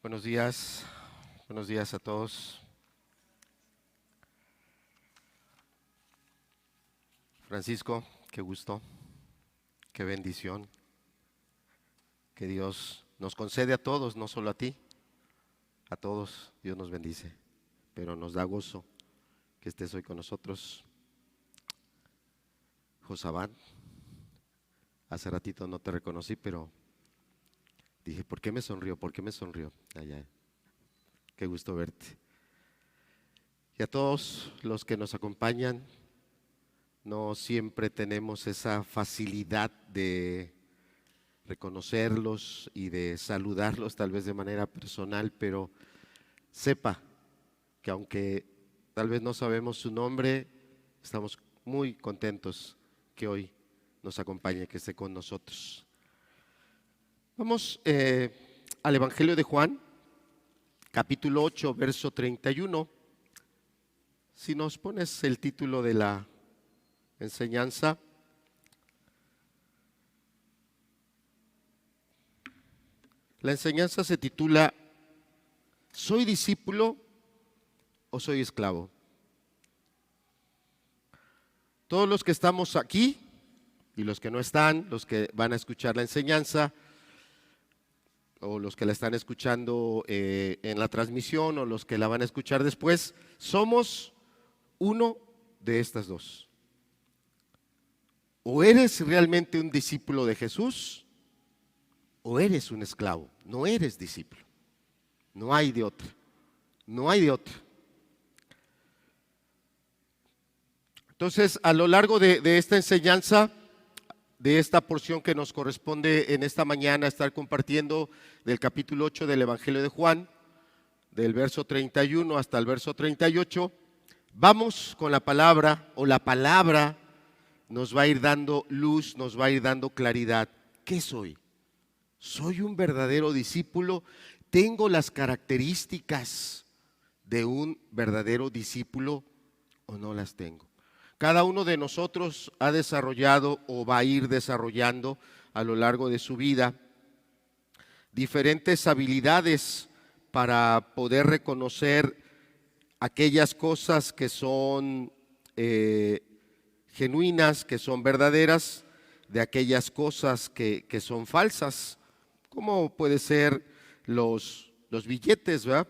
Buenos días a todos. Francisco, qué gusto, qué bendición que Dios nos concede a todos, no solo a ti, a todos Dios nos bendice, pero nos da gozo que estés hoy con nosotros. Josabán, hace ratito no te reconocí, pero dije, ¿por qué me sonrió? ¿Por qué me sonrió? Allá, qué gusto verte. Y a todos los que nos acompañan, no siempre tenemos esa facilidad de reconocerlos y de saludarlos tal vez de manera personal, pero sepa que aunque tal vez no sabemos su nombre, estamos muy contentos que hoy nos acompañe, que esté con nosotros. Vamos al Evangelio de Juan, capítulo 8, verso 31. Si nos pones el título de la enseñanza. La enseñanza se titula ¿Soy discípulo o soy esclavo? Todos los que estamos aquí y los que no están, los que van a escuchar la enseñanza o los que la están escuchando en la transmisión o los que la van a escuchar después, somos uno de estas dos. O eres realmente un discípulo de Jesús o eres un esclavo, no eres discípulo. No hay de otra, no hay de otra. Entonces, a lo largo de esta enseñanza, de esta porción que nos corresponde en esta mañana estar compartiendo del capítulo 8 del Evangelio de Juan, del verso 31 hasta el verso 38, vamos con la palabra, o la palabra nos va a ir dando luz, nos va a ir dando claridad. ¿Qué soy? ¿Soy un verdadero discípulo? ¿Tengo las características de un verdadero discípulo o no las tengo? Cada uno de nosotros ha desarrollado o va a ir desarrollando a lo largo de su vida diferentes habilidades para poder reconocer aquellas cosas que son genuinas, que son verdaderas, de aquellas cosas que son falsas, como puede ser los billetes, ¿verdad?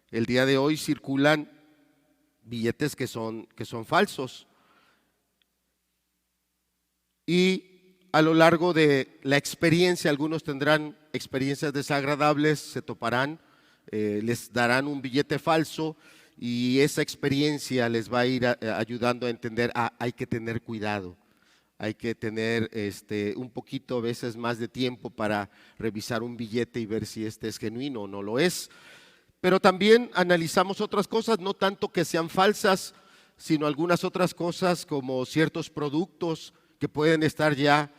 El día de hoy circulan billetes que son falsos. Y a lo largo de la experiencia, algunos tendrán experiencias desagradables, se toparán, les darán un billete falso y esa experiencia les va a ir ayudando a entender, hay que tener cuidado. Hay que tener un poquito a veces más de tiempo para revisar un billete y ver si este es genuino o no lo es. Pero también analizamos otras cosas, no tanto que sean falsas, sino algunas otras cosas como ciertos productos que pueden estar ya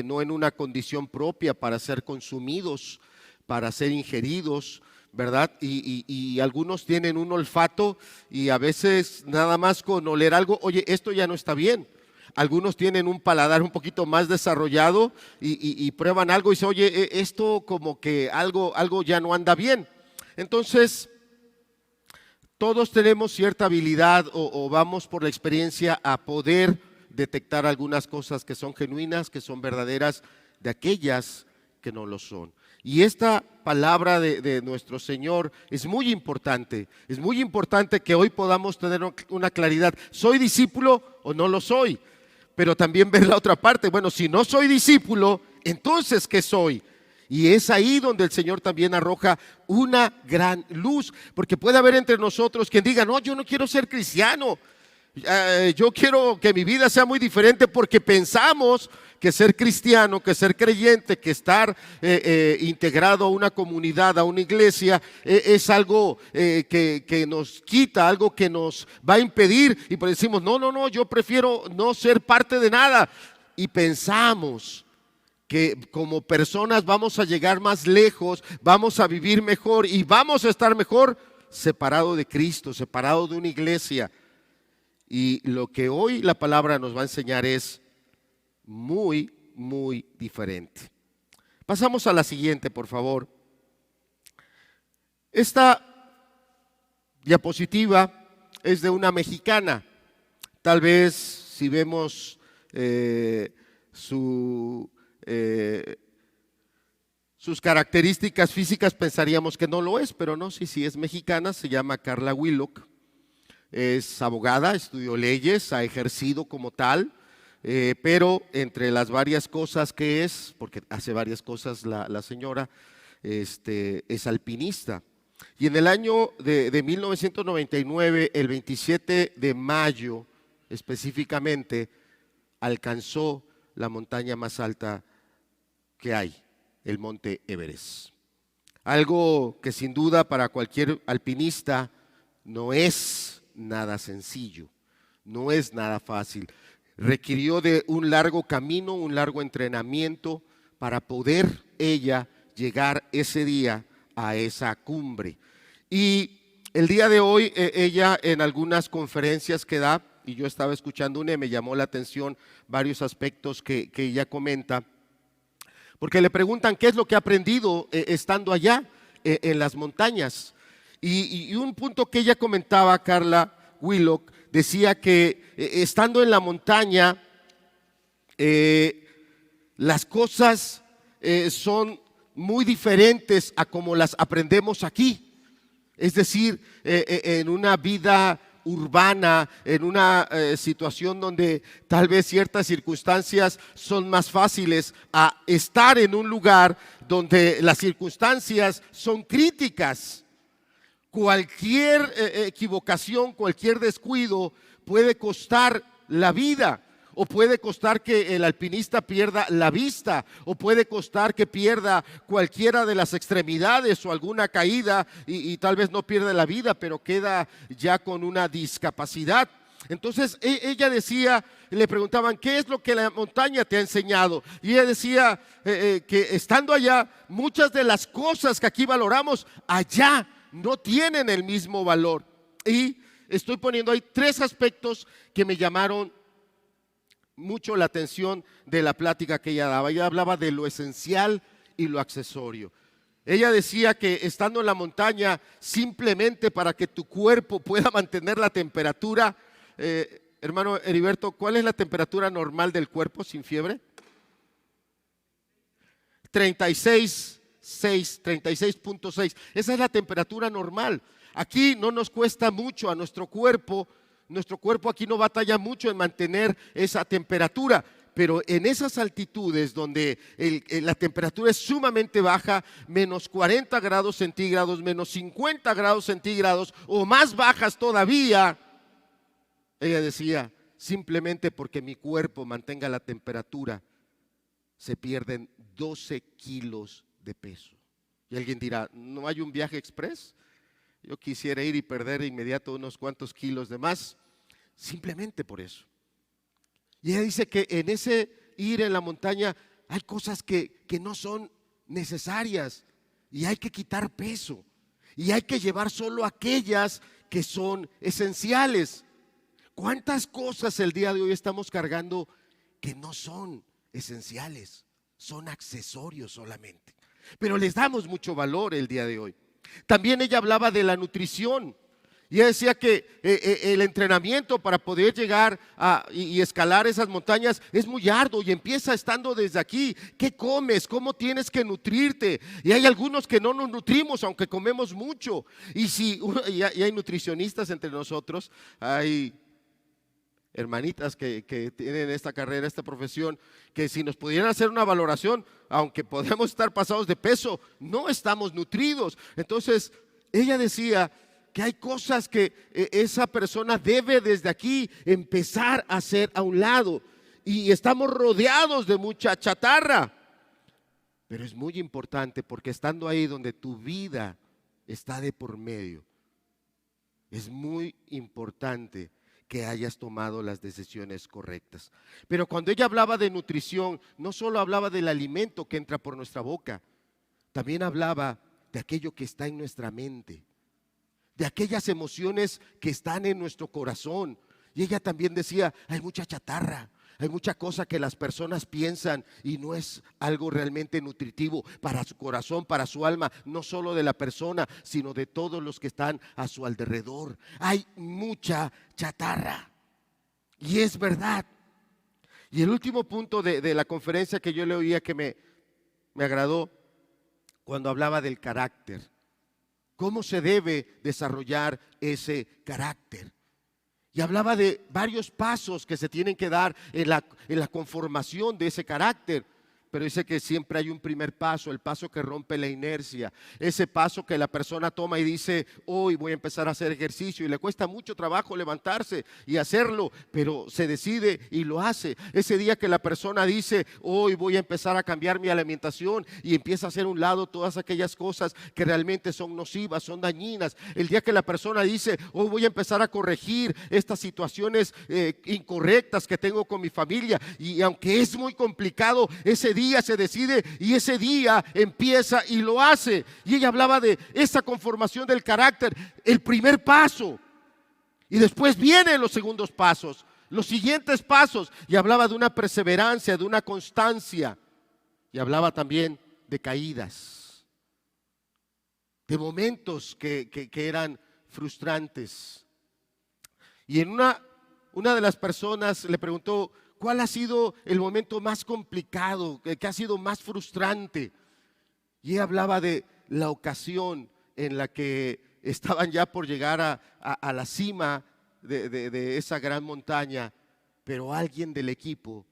no en una condición propia para ser consumidos, para ser ingeridos, ¿verdad? Y algunos tienen un olfato y a veces nada más con oler algo, oye, esto ya no está bien. Algunos tienen un paladar un poquito más desarrollado y prueban algo y dicen, oye, esto como que algo ya no anda bien. Entonces, todos tenemos cierta habilidad o vamos por la experiencia a poder detectar algunas cosas que son genuinas, que son verdaderas, de aquellas que no lo son. Y esta palabra de nuestro Señor es muy importante que hoy podamos tener una claridad. ¿Soy discípulo o no lo soy? Pero también ver la otra parte, bueno, si no soy discípulo, entonces ¿qué soy? Y es ahí donde el Señor también arroja una gran luz, porque puede haber entre nosotros quien diga, no, yo no quiero ser cristiano, yo quiero que mi vida sea muy diferente porque pensamos que ser cristiano, que ser creyente, que estar integrado a una comunidad, a una iglesia, es algo que nos quita, algo que nos va a impedir y pues decimos, no, yo prefiero no ser parte de nada y pensamos que como personas vamos a llegar más lejos, vamos a vivir mejor y vamos a estar mejor separado de Cristo, separado de una iglesia. Y lo que hoy la palabra nos va a enseñar es muy diferente. Pasamos a la siguiente, por favor. Esta diapositiva es de una mexicana. Tal vez si vemos sus características físicas pensaríamos que no lo es, pero no, sí es mexicana, se llama Carla Willock, es abogada, estudió leyes, ha ejercido como tal, pero entre las varias cosas que es, porque hace varias cosas la señora, es alpinista. Y en el año de 1999, el 27 de mayo específicamente, alcanzó la montaña más alta que hay, el monte Everest. Algo que sin duda para cualquier alpinista no es nada sencillo, no es nada fácil. Requirió de un largo camino, un largo entrenamiento para poder ella llegar ese día a esa cumbre. Y el día de hoy ella en algunas conferencias que da, y yo estaba escuchando una y me llamó la atención varios aspectos que ella comenta, porque le preguntan qué es lo que ha aprendido estando allá en las montañas. Y un punto que ella comentaba, Carla Willock, decía que estando en la montaña, las cosas son muy diferentes a como las aprendemos aquí. Es decir, en una vida urbana, en una situación donde tal vez ciertas circunstancias son más fáciles a estar en un lugar donde las circunstancias son críticas. Cualquier equivocación, cualquier descuido puede costar la vida, o puede costar que el alpinista pierda la vista, o puede costar que pierda cualquiera de las extremidades o alguna caída y tal vez no pierde la vida, pero queda ya con una discapacidad. Entonces ella decía, le preguntaban, ¿qué es lo que la montaña te ha enseñado? Y ella decía que estando allá, muchas de las cosas que aquí valoramos, allá no tienen el mismo valor. Y estoy poniendo ahí 3 aspectos que me llamaron mucho la atención de la plática que ella daba. Ella hablaba de lo esencial y lo accesorio. Ella decía que estando en la montaña, simplemente para que tu cuerpo pueda mantener la temperatura, hermano Heriberto, ¿cuál es la temperatura normal del cuerpo sin fiebre? 36.6. Esa es la temperatura normal. Aquí no nos cuesta mucho a nuestro cuerpo aquí no batalla mucho en mantener esa temperatura, pero en esas altitudes donde la temperatura es sumamente baja, menos 40 grados centígrados, menos 50 grados centígrados o más bajas todavía, ella decía, simplemente porque mi cuerpo mantenga la temperatura, se pierden 12 kilos de peso. Y alguien dirá, ¿no hay un viaje express? Yo quisiera ir y perder de inmediato unos cuantos kilos de más, simplemente por eso. Y ella dice que en ese ir en la montaña hay cosas que no son necesarias y hay que quitar peso y hay que llevar solo aquellas que son esenciales. ¿Cuántas cosas el día de hoy estamos cargando que no son esenciales? Son accesorios solamente, pero les damos mucho valor el día de hoy. También ella hablaba de la nutrición y ella decía que el entrenamiento para poder llegar y escalar esas montañas es muy arduo y empieza estando desde aquí. ¿Qué comes? ¿Cómo tienes que nutrirte? Y hay algunos que no nos nutrimos aunque comemos mucho. Y hay nutricionistas entre nosotros, hay hermanitas que tienen esta carrera, esta profesión, que si nos pudieran hacer una valoración, aunque podemos estar pasados de peso, no estamos nutridos. Entonces ella decía que hay cosas que esa persona debe desde aquí empezar a hacer a un lado, y estamos rodeados de mucha chatarra, pero es muy importante porque estando ahí donde tu vida está de por medio, es muy importante que hayas tomado las decisiones correctas. Pero cuando ella hablaba de nutrición, no solo hablaba del alimento que entra por nuestra boca, también hablaba de aquello que está en nuestra mente, de aquellas emociones que están en nuestro corazón. Y ella también decía, hay mucha chatarra, Hay mucha cosa que las personas piensan y no es algo realmente nutritivo para su corazón, para su alma, no solo de la persona, sino de todos los que están a su alrededor. Hay mucha chatarra y es verdad. Y el último punto de la conferencia que yo le oía que me agradó, cuando hablaba del carácter. ¿Cómo se debe desarrollar ese carácter? Y hablaba de varios pasos que se tienen que dar en la conformación de ese carácter. Pero dice que siempre hay un primer paso, el paso que rompe la inercia. Ese paso que la persona toma y dice, hoy voy a empezar a hacer ejercicio. Y le cuesta mucho trabajo levantarse y hacerlo, pero se decide y lo hace. Ese día que la persona dice, hoy voy a empezar a cambiar mi alimentación, y empieza a hacer a un lado todas aquellas cosas que realmente son nocivas, son dañinas. El día que la persona dice, hoy voy a empezar a corregir estas situaciones incorrectas que tengo con mi familia. Y aunque es muy complicado, ese día se decide y ese día empieza y lo hace. Y ella hablaba de esa conformación del carácter, el primer paso, y después vienen los segundos pasos, los siguientes pasos, y hablaba de una perseverancia, de una constancia, y hablaba también de caídas, de momentos que eran frustrantes. Y en una de las personas le preguntó, ¿cuál ha sido el momento más complicado, que ha sido más frustrante? Y ella hablaba de la ocasión en la que estaban ya por llegar a la cima de esa gran montaña, pero alguien del equipo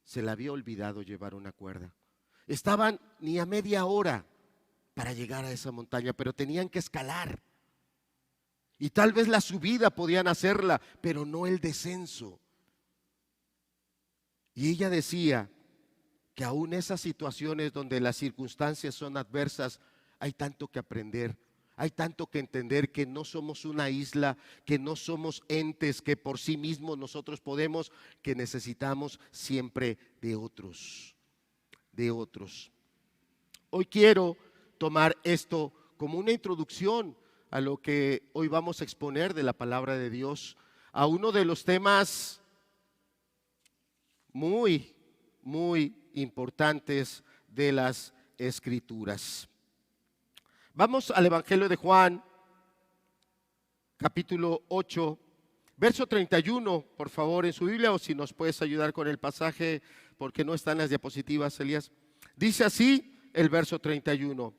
se le había olvidado llevar una cuerda. Estaban ni a media hora para llegar a esa montaña, pero tenían que escalar. Y tal vez la subida podían hacerla, pero no el descenso. Y ella decía que aún esas situaciones donde las circunstancias son adversas, hay tanto que aprender, hay tanto que entender, que no somos una isla, que no somos entes que por sí mismos nosotros podemos, que necesitamos siempre de otros, de otros. Hoy quiero tomar esto como una introducción a lo que hoy vamos a exponer de la palabra de Dios, a uno de los temas muy importantes de las Escrituras. Vamos al Evangelio de Juan, capítulo 8, verso 31, por favor, en su Biblia, o si nos puedes ayudar con el pasaje, porque no están las diapositivas, Elías. Dice así el verso 31.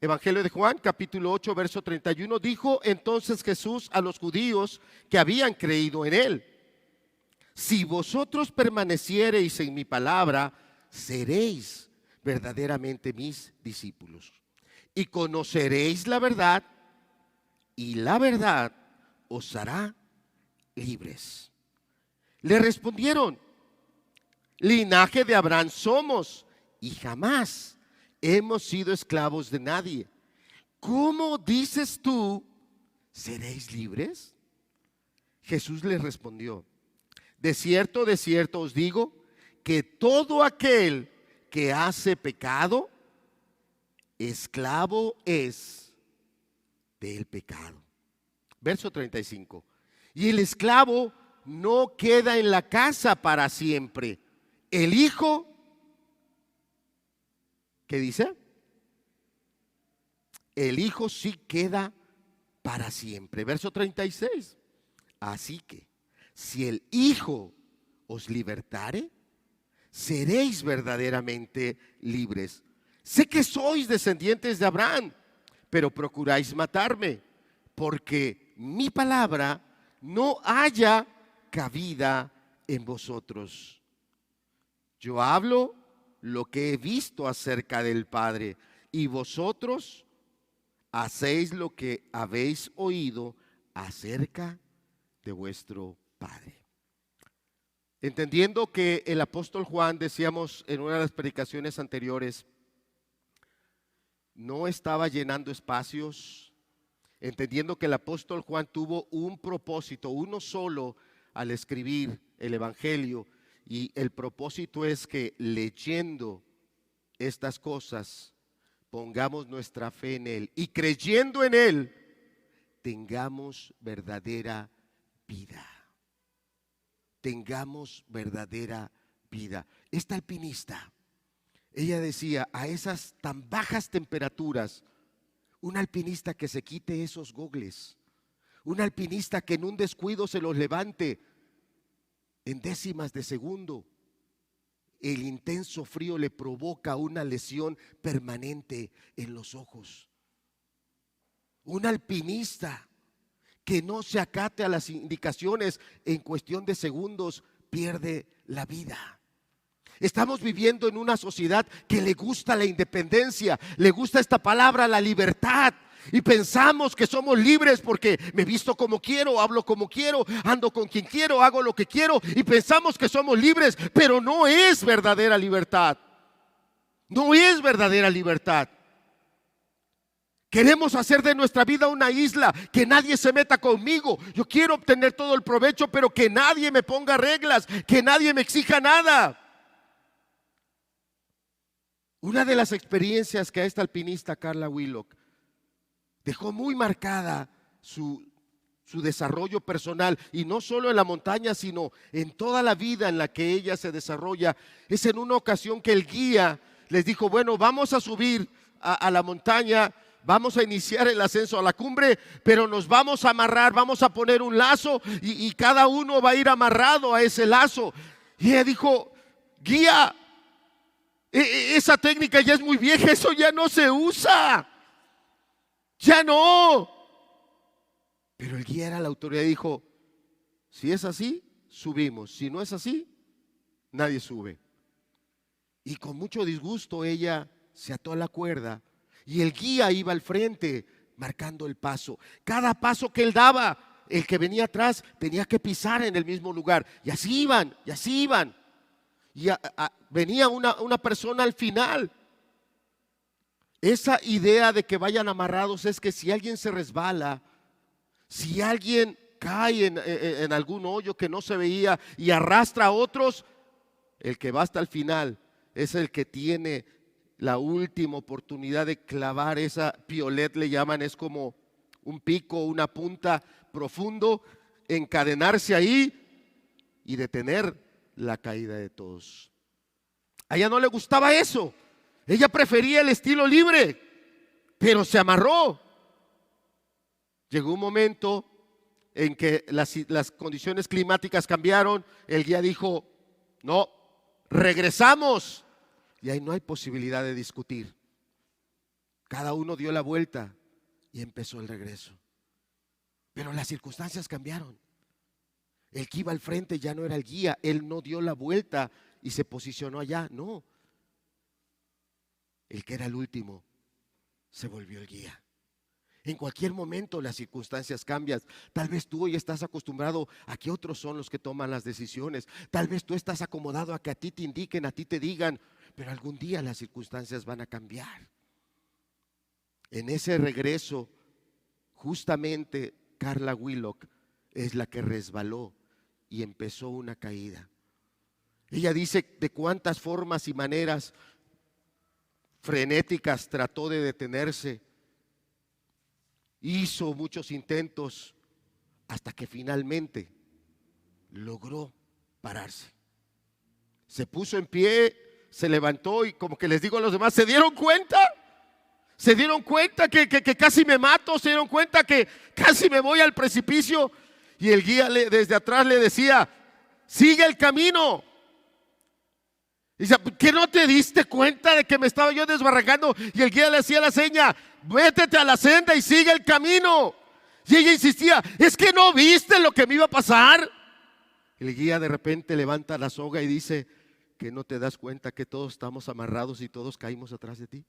Evangelio de Juan, capítulo 8, verso 31. Dijo entonces Jesús a los judíos que habían creído en él: si vosotros permaneciereis en mi palabra, seréis verdaderamente mis discípulos, y conoceréis la verdad, y la verdad os hará libres. Le respondieron: linaje de Abraham somos, y jamás hemos sido esclavos de nadie. ¿Cómo dices tú, seréis libres? Jesús les respondió: de cierto os digo, que todo aquel que hace pecado, esclavo es del pecado. Verso 35. Y el esclavo no queda en la casa para siempre. El hijo, ¿qué dice? El hijo sí queda para siempre. Verso 36. Así que si el Hijo os libertare, seréis verdaderamente libres. Sé que sois descendientes de Abraham, pero procuráis matarme, porque mi palabra no haya cabida en vosotros. Yo hablo lo que he visto acerca del Padre, y vosotros hacéis lo que habéis oído acerca de vuestro Padre. Entendiendo que el apóstol Juan, decíamos en una de las predicaciones anteriores, no estaba llenando espacios, entendiendo que el apóstol Juan tuvo un propósito, uno solo, al escribir el Evangelio, y el propósito es que leyendo estas cosas pongamos nuestra fe en Él, y creyendo en Él tengamos verdadera vida. tengamos verdadera vida. Esta alpinista, ella decía, a esas tan bajas temperaturas, un alpinista que se quite esos gogles, un alpinista que en un descuido se los levante en décimas de segundo, el intenso frío le provoca una lesión permanente en los ojos. Un alpinista que no se acate a las indicaciones en cuestión de segundos pierde la vida. Estamos viviendo en una sociedad que le gusta la independencia, le gusta esta palabra, la libertad. Y pensamos que somos libres porque me visto como quiero, hablo como quiero, ando con quien quiero, hago lo que quiero. Y pensamos que somos libres, pero no es verdadera libertad. No es verdadera libertad. Queremos hacer de nuestra vida una isla, que nadie se meta conmigo. Yo quiero obtener todo el provecho, pero que nadie me ponga reglas, que nadie me exija nada. Una de las experiencias que a esta alpinista Carla Willock dejó muy marcada su desarrollo personal, y no solo en la montaña, sino en toda la vida en la que ella se desarrolla, es en una ocasión que el guía les dijo: bueno, vamos a subir a la montaña, vamos a iniciar el ascenso a la cumbre, pero nos vamos a amarrar, vamos a poner un lazo y cada uno va a ir amarrado a ese lazo. Y ella dijo: guía, esa técnica ya es muy vieja, eso ya no se usa, ya no. Pero el guía era la autoridad y dijo: si es así, subimos, si no es así, nadie sube. Y con mucho disgusto ella se ató a la cuerda y el guía iba al frente marcando el paso. Cada paso que él daba, el que venía atrás tenía que pisar en el mismo lugar. Y así iban, y así iban. Y venía una persona al final. Esa idea de que vayan amarrados es que si alguien se resbala, si alguien cae en algún hoyo que no se veía y arrastra a otros, el que va hasta el final es el que tiene la última oportunidad de clavar esa piolet, le llaman, es como un pico, una punta profundo, encadenarse ahí y detener la caída de todos. A ella no le gustaba eso, ella prefería el estilo libre, pero se amarró. Llegó un momento en que las condiciones climáticas cambiaron, el guía dijo: no, regresamos. Y ahí no hay posibilidad de discutir. Cada uno dio la vuelta y empezó el regreso. Pero las circunstancias cambiaron. El que iba al frente ya no era el guía, él no dio la vuelta y se posicionó allá, no. El que era el último se volvió el guía. En cualquier momento las circunstancias cambian. Tal vez tú hoy estás acostumbrado a que otros son los que toman las decisiones. Tal vez tú estás acomodado a que a ti te indiquen, a ti te digan, pero algún día las circunstancias van a cambiar. En ese regreso, justamente Carla Willock es la que resbaló y empezó una caída. Ella dice de cuántas formas y maneras frenéticas trató de detenerse. Hizo muchos intentos hasta que finalmente logró pararse. Se puso en pie, se levantó y como que les digo a los demás: ¿se dieron cuenta? ¿Se dieron cuenta que casi me mato? ¿Se dieron cuenta que casi me voy al precipicio? Y el guía desde atrás le decía: sigue el camino. Y dice: ¿qué no te diste cuenta de que me estaba yo desbarrancando? Y el guía le hacía la seña: métete a la senda y sigue el camino. Y ella insistía: ¿es que no viste lo que me iba a pasar? El guía de repente levanta la soga y dice: ¿que no te das cuenta que todos estamos amarrados y todos caímos atrás de ti?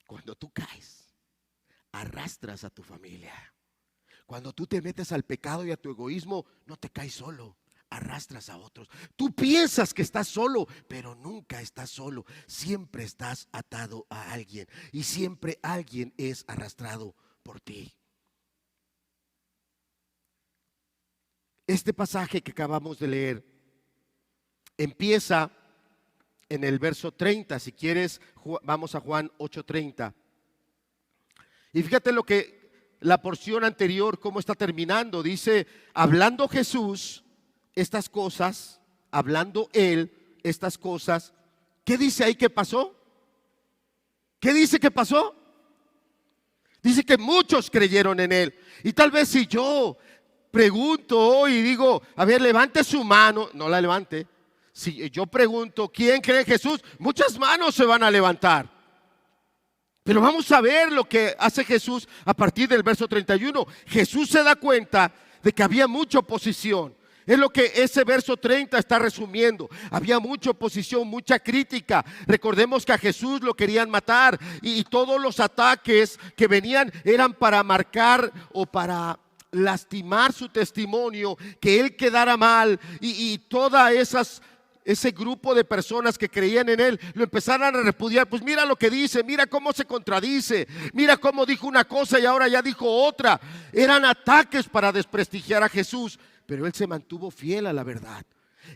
Cuando tú caes, arrastras a tu familia. Cuando tú te metes al pecado y a tu egoísmo, no te caes solo, arrastras a otros. Tú piensas que estás solo, pero nunca estás solo. Siempre estás atado a alguien y siempre alguien es arrastrado por ti. Este pasaje que acabamos de leer empieza en el verso 30. Si quieres, vamos a Juan 8:30. Y fíjate lo que la porción anterior, cómo está terminando. Dice, hablando Jesús estas cosas, hablando Él estas cosas. ¿Qué dice ahí que pasó? ¿Qué dice que pasó? Dice que muchos creyeron en Él. Y tal vez si yo pregunto hoy y digo, a ver, levante su mano, no la levante. Si yo pregunto, ¿quién cree en Jesús? Muchas manos se van a levantar. Pero vamos a ver lo que hace Jesús a partir del verso 31. Jesús se da cuenta de que había mucha oposición. Es lo que ese verso 30 está resumiendo. Había mucha oposición, mucha crítica. Recordemos que a Jesús lo querían matar y todos los ataques que venían eran para marcar o para lastimar su testimonio, que él quedara mal y todas ese grupo de personas que creían en él lo empezaron a repudiar. Pues mira lo que dice, mira cómo se contradice, mira cómo dijo una cosa y ahora ya dijo otra. Eran ataques para desprestigiar a Jesús, pero él se mantuvo fiel a la verdad.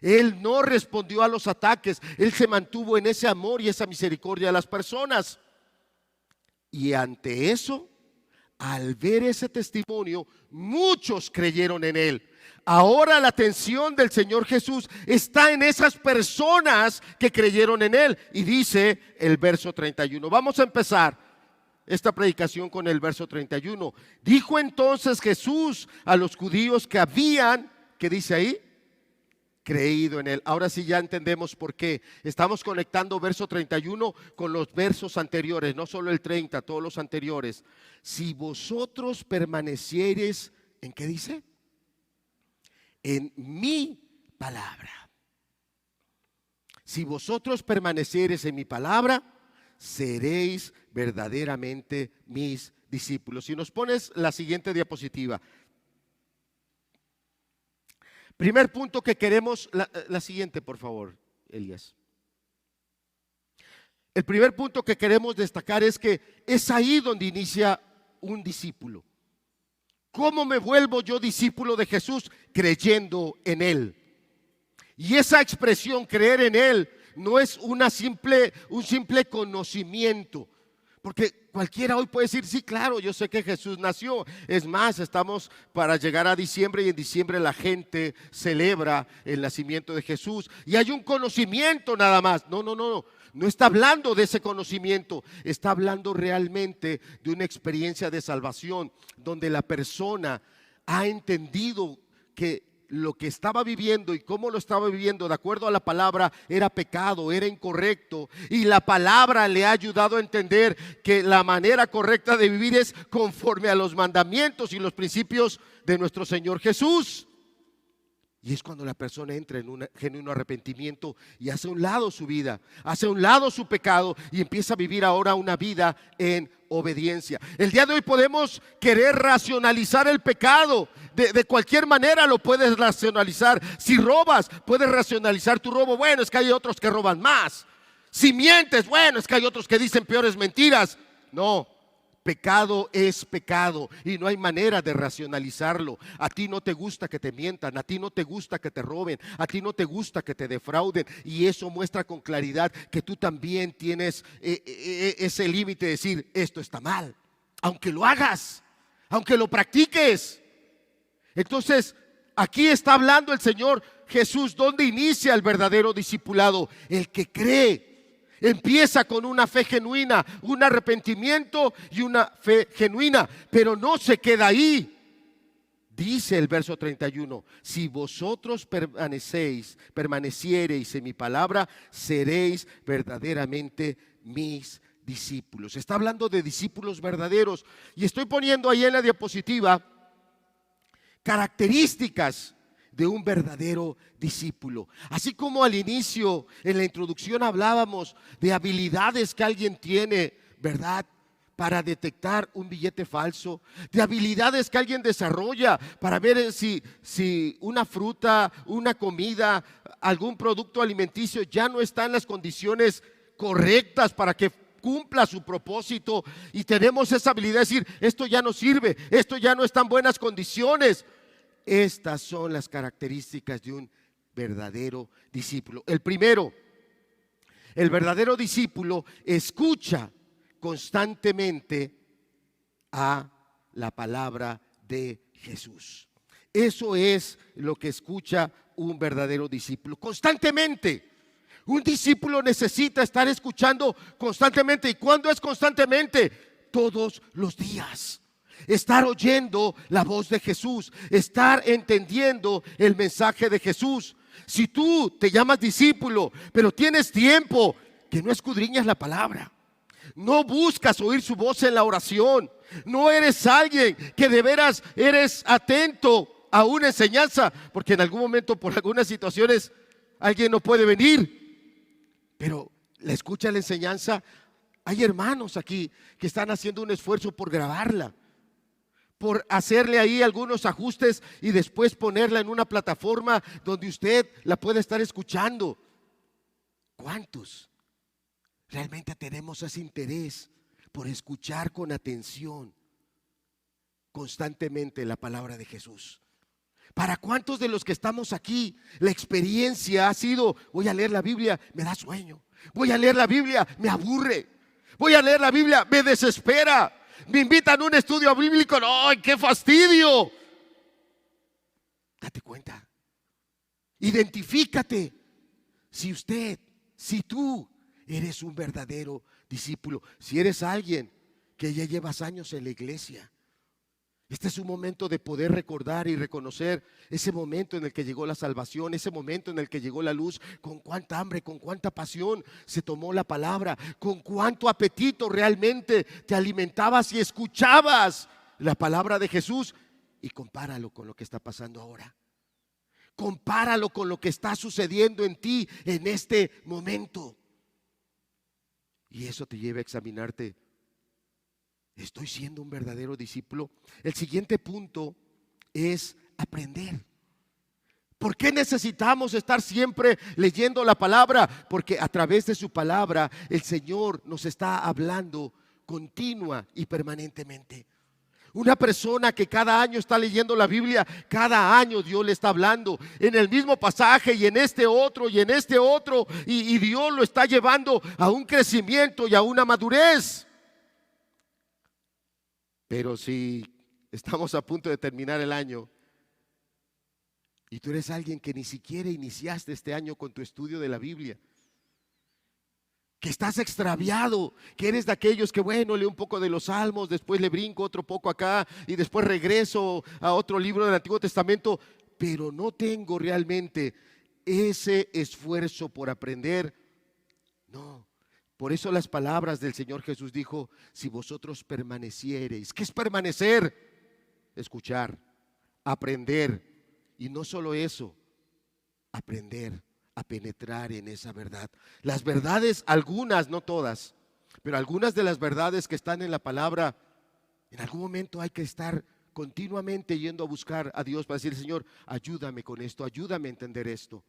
Él no respondió a los ataques, él se mantuvo en ese amor y esa misericordia de las personas. Y ante eso, al ver ese testimonio, muchos creyeron en él. Ahora la atención del Señor Jesús está en esas personas que creyeron en Él. Y dice el verso 31. Vamos a empezar esta predicación con el verso 31. Dijo entonces Jesús a los judíos que habían, ¿qué dice ahí? Creído en Él. Ahora sí ya entendemos por qué. Estamos conectando verso 31 con los versos anteriores, no solo el 30, todos los anteriores. Si vosotros permaneciereis, ¿en qué dice? En mi palabra. Si vosotros permaneciereis en mi palabra, seréis verdaderamente mis discípulos. Si nos pones la siguiente diapositiva. Primer punto que queremos, la siguiente por favor, Elías. El primer punto que queremos destacar es que es ahí donde inicia un discípulo. ¿Cómo me vuelvo yo discípulo de Jesús? Creyendo en Él. Y esa expresión, creer en Él, no es un simple conocimiento. Porque cualquiera hoy puede decir, sí, claro, yo sé que Jesús nació. Es más, estamos para llegar a diciembre y en diciembre la gente celebra el nacimiento de Jesús. Y hay un conocimiento nada más. No. No está hablando de ese conocimiento, está hablando realmente de una experiencia de salvación, donde la persona ha entendido que lo que estaba viviendo y cómo lo estaba viviendo de acuerdo a la palabra era pecado, era incorrecto, y la palabra le ha ayudado a entender que la manera correcta de vivir es conforme a los mandamientos y los principios de nuestro Señor Jesús. Y es cuando la persona entra en un genuino arrepentimiento y hace a un lado su vida, hace a un lado su pecado y empieza a vivir ahora una vida en obediencia. El día de hoy podemos querer racionalizar el pecado. De cualquier manera lo puedes racionalizar. Si robas, puedes racionalizar tu robo. Bueno, es que hay otros que roban más. Si mientes, bueno, es que hay otros que dicen peores mentiras. No. Pecado es pecado y no hay manera de racionalizarlo. A ti no te gusta que te mientan, a ti no te gusta que te roben, a ti no te gusta que te defrauden, y eso muestra con claridad que tú también tienes ese límite de decir esto está mal, aunque lo hagas, aunque lo practiques. Entonces aquí está hablando el Señor Jesús. ¿Dónde inicia el verdadero discipulado? El que cree. Empieza con una fe genuina, un arrepentimiento y una fe genuina, pero no se queda ahí. Dice el verso 31, si vosotros permaneciereis en mi palabra, seréis verdaderamente mis discípulos. Está hablando de discípulos verdaderos, y estoy poniendo ahí en la diapositiva características de un verdadero discípulo. Así como al inicio, en la introducción, hablábamos de habilidades que alguien tiene, ¿verdad?, para detectar un billete falso, de habilidades que alguien desarrolla para ver si una fruta, una comida, algún producto alimenticio ya no está en las condiciones correctas para que cumpla su propósito, y tenemos esa habilidad de decir, esto ya no sirve, esto ya no está en buenas condiciones. Estas son las características de un verdadero discípulo. El primero, el verdadero discípulo escucha constantemente a la palabra de Jesús. Eso es lo que escucha un verdadero discípulo constantemente. Un discípulo necesita estar escuchando constantemente. ¿Y cuándo es constantemente? Todos los días. Estar oyendo la voz de Jesús, estar entendiendo el mensaje de Jesús. Si tú te llamas discípulo, pero tienes tiempo que no escudriñas la palabra, no buscas oír su voz en la oración, no eres alguien que de veras eres atento a una enseñanza, porque en algún momento por algunas situaciones alguien no puede venir, pero la escucha la enseñanza. Hay hermanos aquí que están haciendo un esfuerzo por grabarla, por hacerle ahí algunos ajustes y después ponerla en una plataforma donde usted la pueda estar escuchando. ¿Cuántos realmente tenemos ese interés por escuchar con atención constantemente la palabra de Jesús? ¿Para cuántos de los que estamos aquí la experiencia ha sido: voy a leer la Biblia, me da sueño; voy a leer la Biblia, me aburre; voy a leer la Biblia, me desespera; me invitan a un estudio bíblico, ¡ay, qué fastidio! Date cuenta, identifícate. Si tú eres un verdadero discípulo, si eres alguien que ya llevas años en la iglesia, este es un momento de poder recordar y reconocer ese momento en el que llegó la salvación, ese momento en el que llegó la luz. Con cuánta hambre, con cuánta pasión se tomó la palabra, con cuánto apetito realmente te alimentabas y escuchabas la palabra de Jesús. Y compáralo con lo que está pasando ahora. Compáralo con lo que está sucediendo en ti en este momento. Y eso te lleva a examinarte. ¿Estoy siendo un verdadero discípulo? El siguiente punto es aprender. ¿Por qué necesitamos estar siempre leyendo la palabra? Porque a través de su palabra el Señor nos está hablando continua y permanentemente. Una persona que cada año está leyendo la Biblia, cada año Dios le está hablando en el mismo pasaje y en este otro y en este otro, y Dios lo está llevando a un crecimiento y a una madurez. Pero si estamos a punto de terminar el año y tú eres alguien que ni siquiera iniciaste este año con tu estudio de la Biblia, que estás extraviado, que eres de aquellos que bueno, leo un poco de los Salmos, después le brinco otro poco acá y después regreso a otro libro del Antiguo Testamento, pero no tengo realmente ese esfuerzo por aprender. No. Por eso las palabras del Señor Jesús dijo: si vosotros permaneciereis. ¿Qué es permanecer? Escuchar, aprender. Y no solo eso, aprender a penetrar en esa verdad. Las verdades, algunas, no todas, pero algunas de las verdades que están en la palabra, en algún momento hay que estar continuamente yendo a buscar a Dios para decir: Señor, ayúdame con esto, ayúdame a entender esto.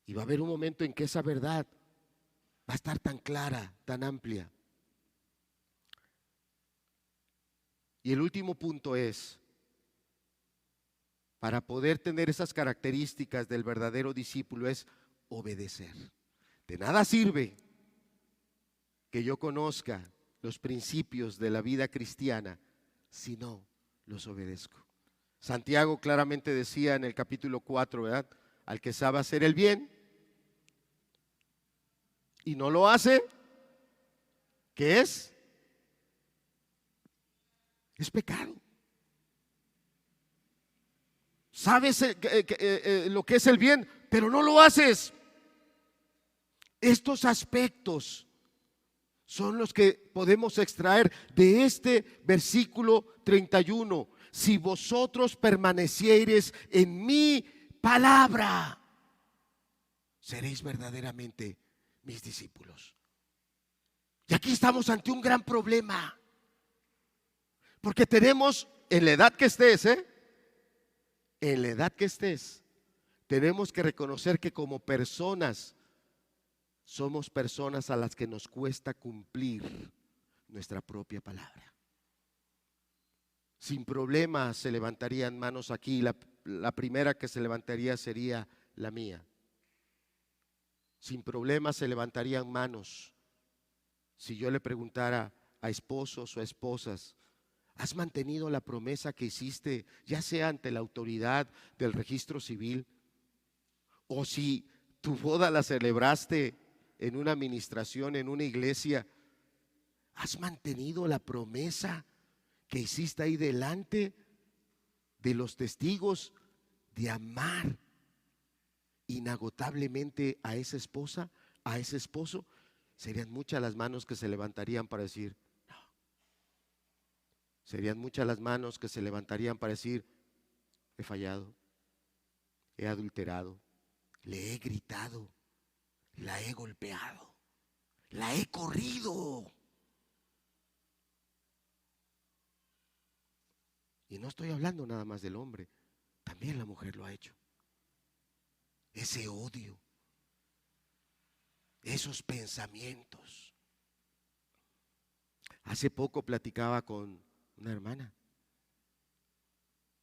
Y va a haber un momento en que esa verdad va a estar tan clara, tan amplia. Y el último punto es: para poder tener esas características del verdadero discípulo, es obedecer. De nada sirve que yo conozca los principios de la vida cristiana si no los obedezco. Santiago claramente decía en el capítulo 4, ¿verdad? Al que sabe hacer el bien y no lo hace, ¿qué es? Es pecado. Sabes lo que es el bien, pero no lo haces. Estos aspectos son los que podemos extraer de este versículo 31. Si vosotros permaneciereis en mi palabra, seréis verdaderamente mis discípulos. Y aquí estamos ante un gran problema, porque tenemos, en la edad que estés, en la edad que estés, tenemos que reconocer que como personas somos personas a las que nos cuesta cumplir nuestra propia palabra. Sin problema se levantarían manos aquí. La primera que se levantaría sería la mía. Sin problema se levantarían manos si yo le preguntara a esposos o a esposas: ¿Has mantenido la promesa que hiciste, ya sea ante la autoridad del registro civil, o si tu boda la celebraste en una administración, en una iglesia? ¿Has mantenido la promesa que hiciste ahí delante de los testigos de amar inagotablemente a esa esposa, a ese esposo? Serían muchas las manos que se levantarían para decir no. Serían muchas las manos que se levantarían para decir: he fallado, he adulterado, le he gritado, la he golpeado, la he corrido. Y no estoy hablando nada más del hombre, también la mujer lo ha hecho. Ese odio, esos pensamientos. Hace poco platicaba con una hermana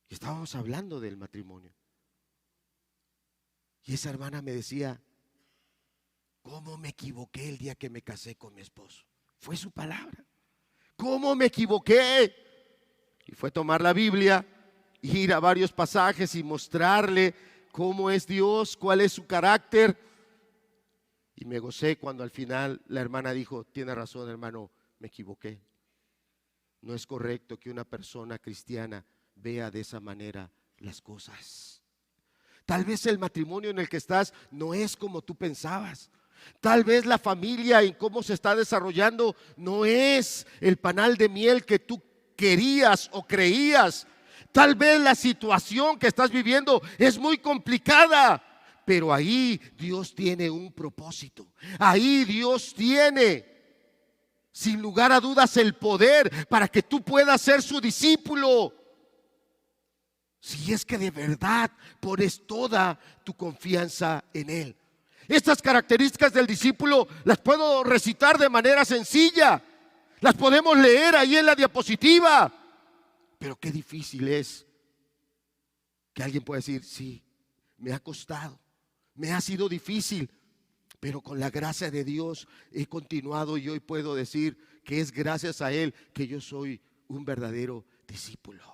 y estábamos hablando del matrimonio. Y esa hermana me decía: ¿cómo me equivoqué el día que me casé con mi esposo? Fue su palabra. ¿Cómo me equivoqué? Y fue tomar la Biblia, ir a varios pasajes y mostrarle cómo es Dios, cuál es su carácter. Y me gocé cuando al final la hermana dijo: tiene razón, hermano, me equivoqué. No es correcto que una persona cristiana vea de esa manera las cosas. Tal vez el matrimonio en el que estás no es como tú pensabas. Tal vez la familia y cómo se está desarrollando no es el panal de miel que tú querías o creías. Tal vez la situación que estás viviendo es muy complicada, pero ahí Dios tiene un propósito. Ahí Dios tiene, sin lugar a dudas, el poder para que tú puedas ser su discípulo. Si es que de verdad pones toda tu confianza en Él. Estas características del discípulo las puedo recitar de manera sencilla. Las podemos leer ahí en la diapositiva. Pero qué difícil es que alguien pueda decir: sí, me ha costado, me ha sido difícil, pero con la gracia de Dios he continuado y hoy puedo decir que es gracias a Él que yo soy un verdadero discípulo.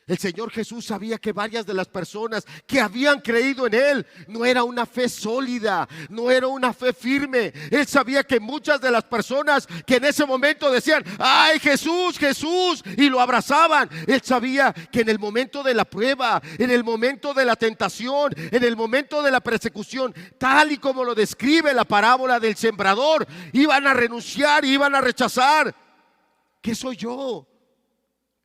El Señor Jesús sabía que varias de las personas que habían creído en Él no era una fe sólida, no era una fe firme. Él sabía que muchas de las personas que en ese momento decían: ¡ay, Jesús, Jesús!, y lo abrazaban. Él sabía que en el momento de la prueba, en el momento de la tentación, en el momento de la persecución, tal y como lo describe la parábola del sembrador, iban a renunciar, iban a rechazar. ¿Qué soy yo?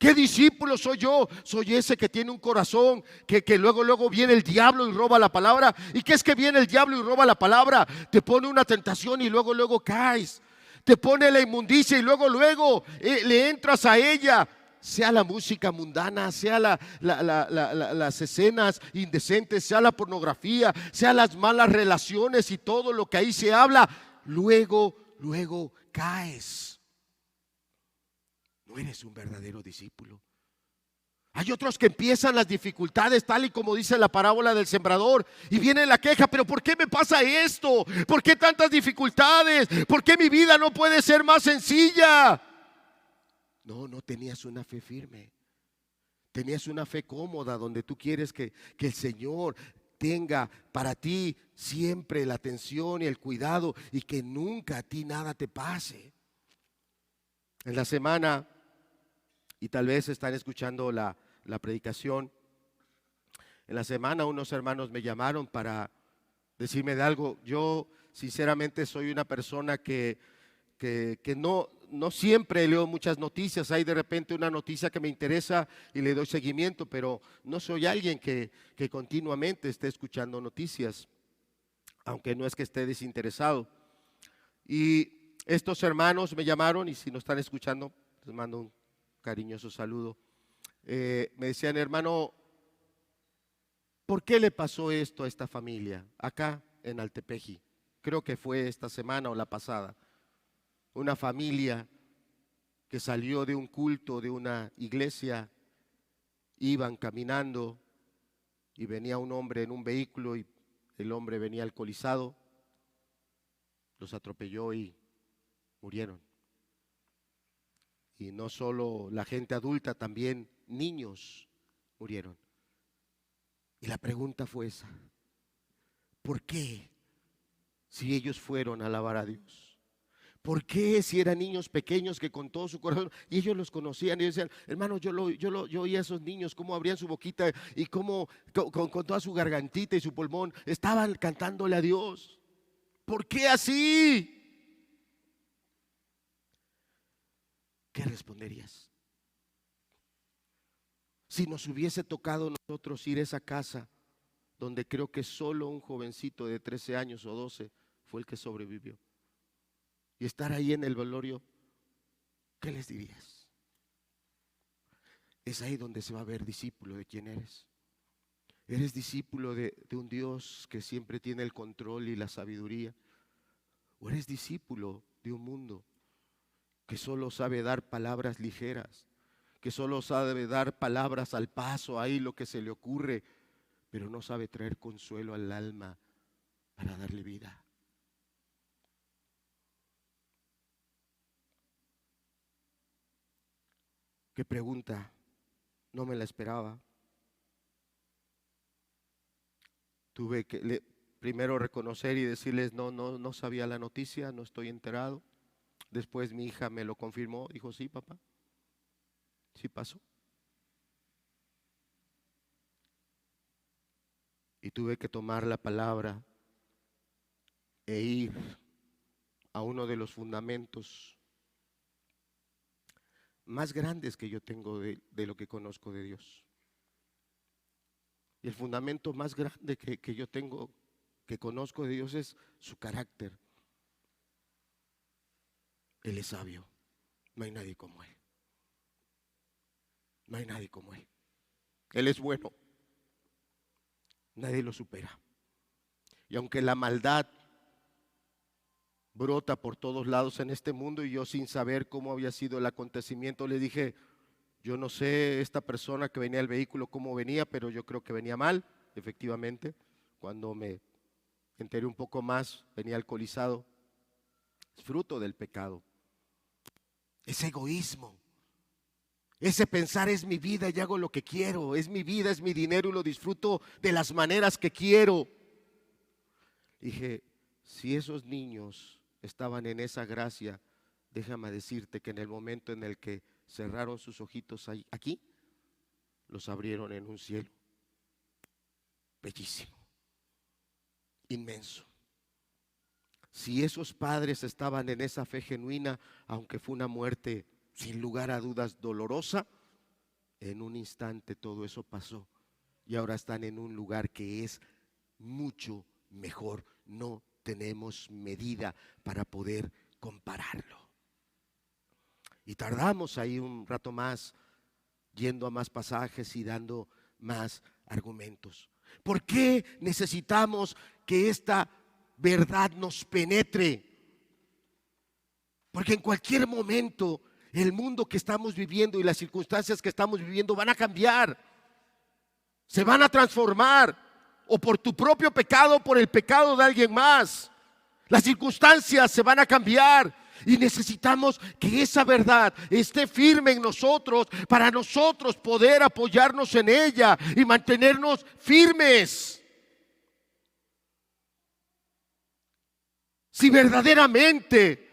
¿Qué discípulo soy yo? Soy ese que tiene un corazón que luego viene el diablo y roba la palabra. ¿Y qué es que viene el diablo y roba la palabra? Te pone una tentación y luego caes. Te pone la inmundicia y luego le entras a ella. Sea la música mundana, sea las escenas indecentes, sea la pornografía, sea las malas relaciones y todo lo que ahí se habla. Luego caes. No eres un verdadero discípulo. Hay otros que empiezan las dificultades tal y como dice la parábola del sembrador y viene la queja: pero ¿por qué me pasa esto? ¿Por qué tantas dificultades? ¿Por qué mi vida no puede ser más sencilla? No tenías una fe firme. Tenías una fe cómoda donde tú quieres que el Señor tenga para ti siempre la atención y el cuidado y que nunca a ti nada te pase. En la semana, y tal vez están escuchando la predicación, en la semana unos hermanos me llamaron para decirme de algo. Yo sinceramente soy una persona que no siempre leo muchas noticias. Hay de repente una noticia que me interesa y le doy seguimiento, pero no soy alguien que continuamente esté escuchando noticias, aunque no es que esté desinteresado. Y estos hermanos me llamaron, y si no están escuchando, les mando un cariñoso saludo. Me decían: hermano, ¿por qué le pasó esto a esta familia acá en Altepeji? Creo que fue esta semana o la pasada. Una familia que salió de un culto, de una iglesia, iban caminando y venía un hombre en un vehículo y el hombre venía alcoholizado, los atropelló y murieron. Y no solo la gente adulta, también niños murieron. Y la pregunta fue esa: ¿por qué si ellos fueron a alabar a Dios? ¿Por qué si eran niños pequeños que con todo su corazón, y ellos los conocían y decían, hermano, yo oía a esos niños cómo abrían su boquita y cómo con toda su gargantita y su pulmón estaban cantándole a Dios? ¿Por qué así? ¿Qué responderías? Si nos hubiese tocado a nosotros ir a esa casa donde creo que solo un jovencito de 13 años o 12 fue el que sobrevivió, y estar ahí en el velorio, ¿qué les dirías? Es ahí donde se va a ver discípulo de quién eres. ¿Eres discípulo de un Dios que siempre tiene el control y la sabiduría? ¿O eres discípulo de un mundo que solo sabe dar palabras ligeras, que solo sabe dar palabras al paso, ahí lo que se le ocurre, pero no sabe traer consuelo al alma para darle vida? ¿Qué pregunta? No me la esperaba. Tuve que primero reconocer y decirles, no sabía la noticia, no estoy enterado. Después mi hija me lo confirmó, dijo, sí, papá, sí pasó. Y tuve que tomar la palabra e ir a uno de los fundamentos más grandes que yo tengo de lo que conozco de Dios. Y el fundamento más grande que yo tengo, que conozco de Dios, es su carácter. Él es sabio, no hay nadie como Él. No hay nadie como Él. Él es bueno, nadie lo supera. Y aunque la maldad brota por todos lados en este mundo, y yo sin saber cómo había sido el acontecimiento, le dije, yo no sé esta persona que venía al vehículo cómo venía, pero yo creo que venía mal, efectivamente. Cuando me enteré un poco más, venía alcoholizado. Es fruto del pecado. Es egoísmo. Ese pensar, es mi vida y hago lo que quiero, es mi vida, es mi dinero y lo disfruto de las maneras que quiero. Dije, si esos niños estaban en esa gracia, déjame decirte que en el momento en el que cerraron sus ojitos aquí, los abrieron en un cielo bellísimo, inmenso. Si esos padres estaban en esa fe genuina, aunque fue una muerte sin lugar a dudas dolorosa, en un instante todo eso pasó y ahora están en un lugar que es mucho mejor. No tenemos medida para poder compararlo. Y tardamos ahí un rato más, yendo a más pasajes y dando más argumentos. ¿Por qué necesitamos que esta verdad nos penetre? Porque en cualquier momento el mundo que estamos viviendo y las circunstancias que estamos viviendo van a cambiar, se van a transformar, o por tu propio pecado o por el pecado de alguien más. Las circunstancias se van a cambiar y necesitamos que esa verdad esté firme en nosotros para nosotros poder apoyarnos en ella y mantenernos firmes. Si verdaderamente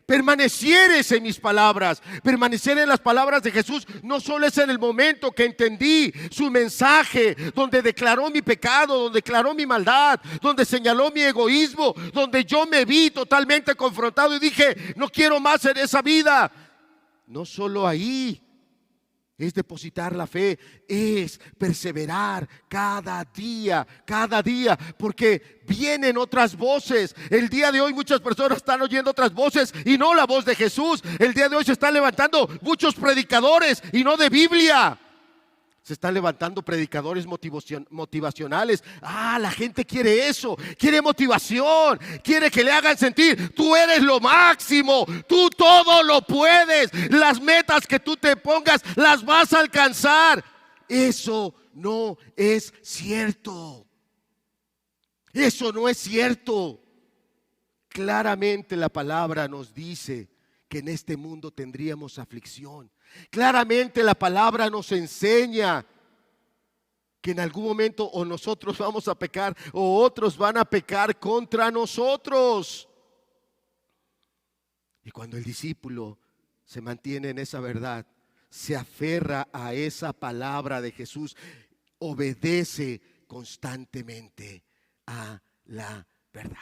permanecieres en mis palabras, permanecer en las palabras de Jesús, no solo es en el momento que entendí su mensaje, donde declaró mi pecado, donde declaró mi maldad, donde señaló mi egoísmo, donde yo me vi totalmente confrontado y dije, no quiero más en esa vida. No solo ahí es depositar la fe, es perseverar cada día, porque vienen otras voces. El día de hoy muchas personas están oyendo otras voces y no la voz de Jesús. El día de hoy se están levantando muchos predicadores y no de Biblia. Se están levantando predicadores motivacionales. La gente quiere eso, quiere motivación, quiere que le hagan sentir, tú eres lo máximo, tú todo lo puedes, las metas que tú te pongas las vas a alcanzar. Eso no es cierto. Eso no es cierto. Claramente la palabra nos dice que en este mundo tendríamos aflicción. Claramente la palabra nos enseña que en algún momento o nosotros vamos a pecar o otros van a pecar contra nosotros. Y cuando el discípulo se mantiene en esa verdad, se aferra a esa palabra de Jesús, obedece constantemente a la verdad.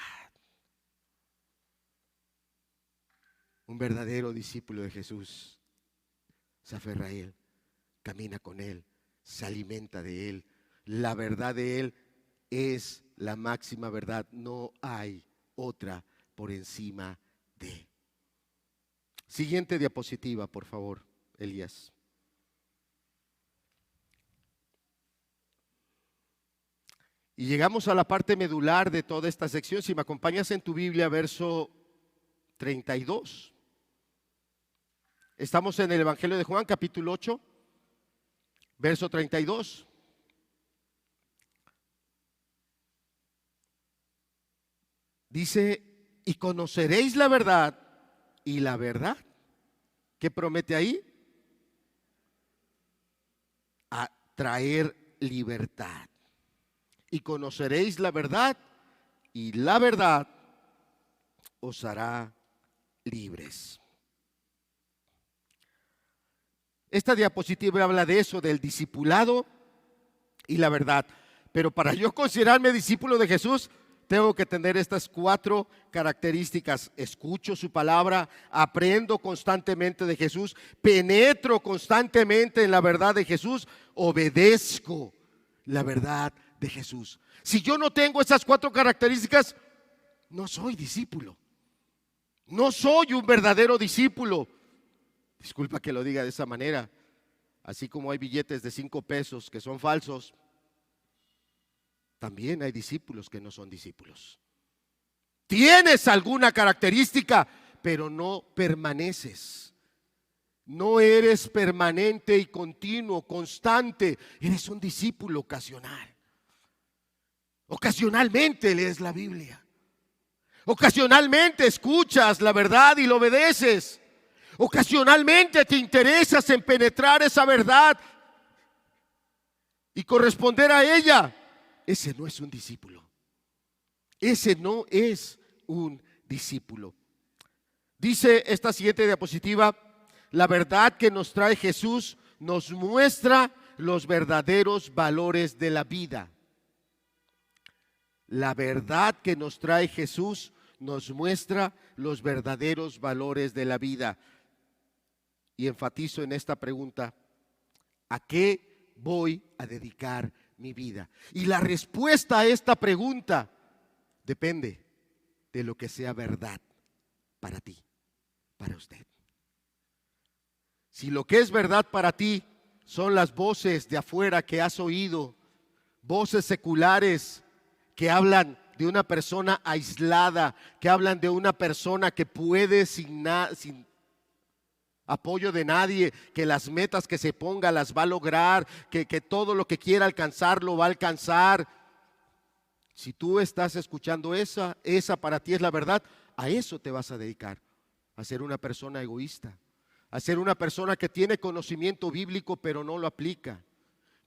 Un verdadero discípulo de Jesús se aferra a Él, camina con Él, se alimenta de Él. La verdad de Él es la máxima verdad. No hay otra por encima de Él. Siguiente diapositiva, por favor, Elías. Y llegamos a la parte medular de toda esta sección. Si me acompañas en tu Biblia, verso 32. Estamos en el Evangelio de Juan, capítulo 8, verso 32. Dice, y conoceréis la verdad, y la verdad, ¿qué promete ahí? A traer libertad. Y conoceréis la verdad, y la verdad os hará libres. Esta diapositiva habla de eso, del discipulado y la verdad. Pero para yo considerarme discípulo de Jesús, tengo que tener estas 4 características. Escucho su palabra, aprendo constantemente de Jesús, penetro constantemente en la verdad de Jesús, obedezco la verdad de Jesús. Si yo no tengo esas 4 características, no soy discípulo. No soy un verdadero discípulo. Disculpa que lo diga de esa manera. Así como hay billetes de 5 pesos que son falsos, también hay discípulos que no son discípulos. Tienes alguna característica, pero no permaneces. No eres permanente y continuo, constante. Eres un discípulo ocasional. Ocasionalmente lees la Biblia. Ocasionalmente escuchas la verdad y lo obedeces. Ocasionalmente te interesas en penetrar esa verdad y corresponder a ella. Ese no es un discípulo. Ese no es un discípulo. Dice esta siguiente diapositiva, la verdad que nos trae Jesús nos muestra los verdaderos valores de la vida. La verdad que nos trae Jesús nos muestra los verdaderos valores de la vida. Y enfatizo en esta pregunta, ¿a qué voy a dedicar mi vida? Y la respuesta a esta pregunta depende de lo que sea verdad para ti, para usted. Si lo que es verdad para ti son las voces de afuera que has oído, voces seculares que hablan de una persona aislada, que hablan de una persona que puede sin apoyo de nadie, que las metas que se ponga las va a lograr, que todo lo que quiera alcanzar lo va a alcanzar. Si tú estás escuchando esa para ti es la verdad, a eso te vas a dedicar, a ser una persona egoísta, a ser una persona que tiene conocimiento bíblico pero no lo aplica,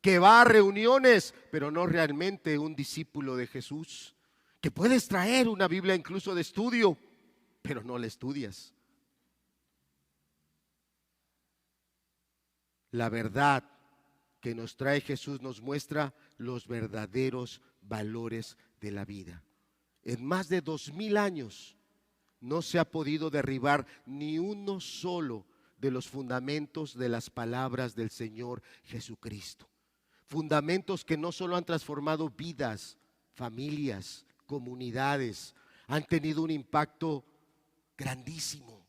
que va a reuniones pero no realmente un discípulo de Jesús, que puedes traer una Biblia incluso de estudio pero no la estudias. La verdad que nos trae Jesús nos muestra los verdaderos valores de la vida. En más de 2000 años no se ha podido derribar ni uno solo de los fundamentos de las palabras del Señor Jesucristo. Fundamentos que no solo han transformado vidas, familias, comunidades, han tenido un impacto grandísimo.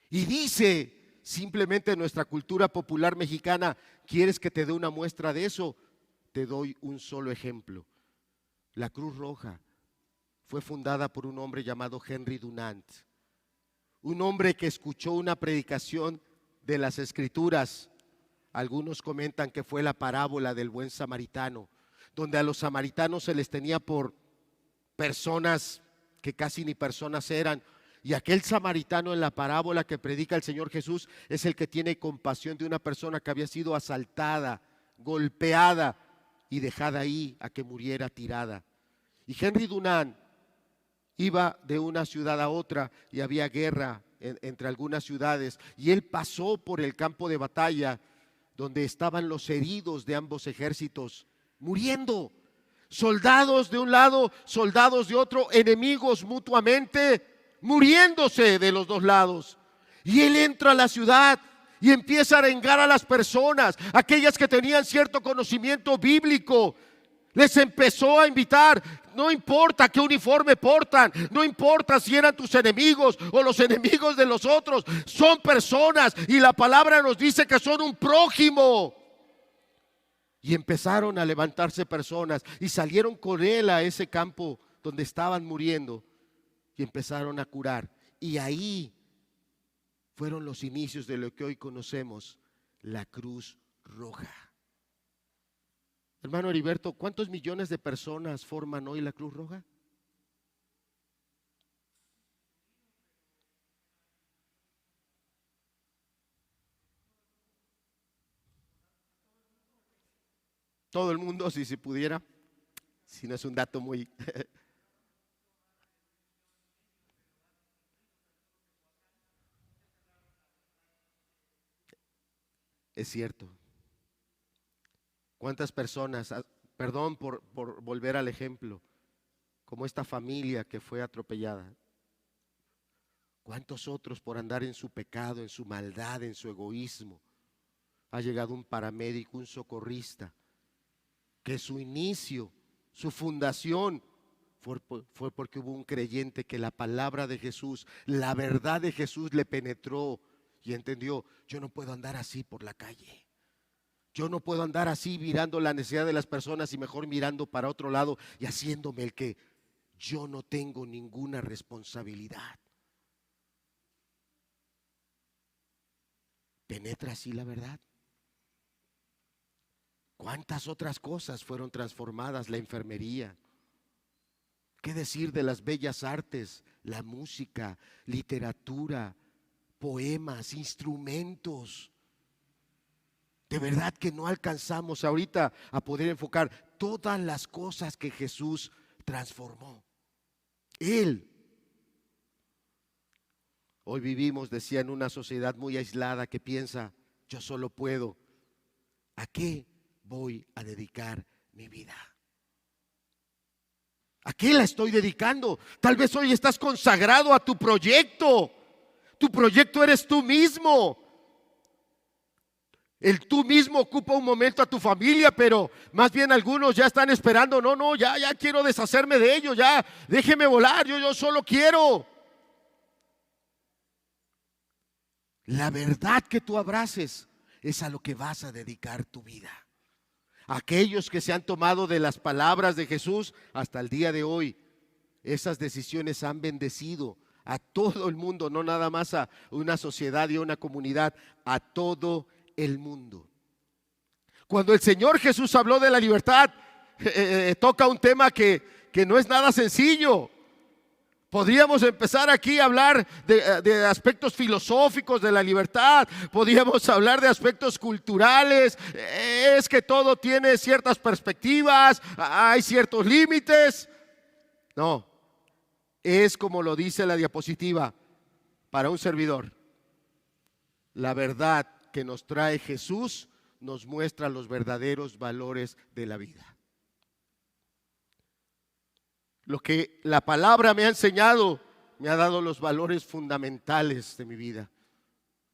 Y dice simplemente nuestra cultura popular mexicana, ¿quieres que te dé una muestra de eso? Te doy un solo ejemplo. La Cruz Roja fue fundada por un hombre llamado Henry Dunant, un hombre que escuchó una predicación de las Escrituras. Algunos comentan que fue la parábola del buen samaritano, donde a los samaritanos se les tenía por personas que casi ni personas eran, Y aquel samaritano en la parábola que predica el Señor Jesús es el que tiene compasión de una persona que había sido asaltada, golpeada y dejada ahí a que muriera tirada. Y Henry Dunant iba de una ciudad a otra y había guerra entre algunas ciudades, y él pasó por el campo de batalla donde estaban los heridos de ambos ejércitos muriendo, soldados de un lado, soldados de otro, enemigos mutuamente, muriéndose de los dos lados. Y él entra a la ciudad y empieza a arengar a las personas, aquellas que tenían cierto conocimiento bíblico. Les empezó a invitar: no importa qué uniforme portan, no importa si eran tus enemigos o los enemigos de los otros, son personas y la palabra nos dice que son un prójimo. Y empezaron a levantarse personas y salieron con él a ese campo donde estaban muriendo y empezaron a curar. Y ahí fueron los inicios de lo que hoy conocemos, la Cruz Roja. Hermano Heriberto, ¿cuántos millones de personas forman hoy la Cruz Roja? Todo el mundo, si se pudiera, si no es un dato muy... Es cierto. ¿Cuántas personas, perdón por volver al ejemplo, como esta familia que fue atropellada? ¿Cuántos otros por andar en su pecado, en su maldad, en su egoísmo? Ha llegado un paramédico, un socorrista, que su inicio, su fundación fue porque hubo un creyente que la palabra de Jesús, la verdad de Jesús le penetró y entendió: yo no puedo andar así por la calle. Yo no puedo andar así mirando la necesidad de las personas y mejor mirando para otro lado y haciéndome el que yo no tengo ninguna responsabilidad. ¿Penetra así la verdad? ¿Cuántas otras cosas fueron transformadas? La enfermería. ¿Qué decir de las bellas artes? La música, literatura, poemas, instrumentos. De verdad que no alcanzamos ahorita a poder enfocar todas las cosas que Jesús transformó. Él. Hoy vivimos, decía, en una sociedad muy aislada que piensa: yo solo puedo. ¿A qué voy a dedicar mi vida? ¿A qué la estoy dedicando? Tal vez hoy estás consagrado a tu proyecto. Tu proyecto eres tú mismo. El tú mismo ocupa un momento a tu familia, pero más bien algunos ya están esperando: no, ya quiero deshacerme de ellos, ya déjeme volar, yo solo quiero. La verdad que tú abraces es a lo que vas a dedicar tu vida. Aquellos que se han tomado de las palabras de Jesús hasta el día de hoy, esas decisiones han bendecido a todo el mundo, no nada más a una sociedad y a una comunidad, a todo el mundo. Cuando el Señor Jesús habló de la libertad, toca un tema que no es nada sencillo. Podríamos empezar aquí a hablar de aspectos filosóficos de la libertad, podríamos hablar de aspectos culturales, es que todo tiene ciertas perspectivas, hay ciertos límites. No, es como lo dice la diapositiva para un servidor. La verdad que nos trae Jesús nos muestra los verdaderos valores de la vida. Lo que la palabra me ha enseñado, me ha dado los valores fundamentales de mi vida.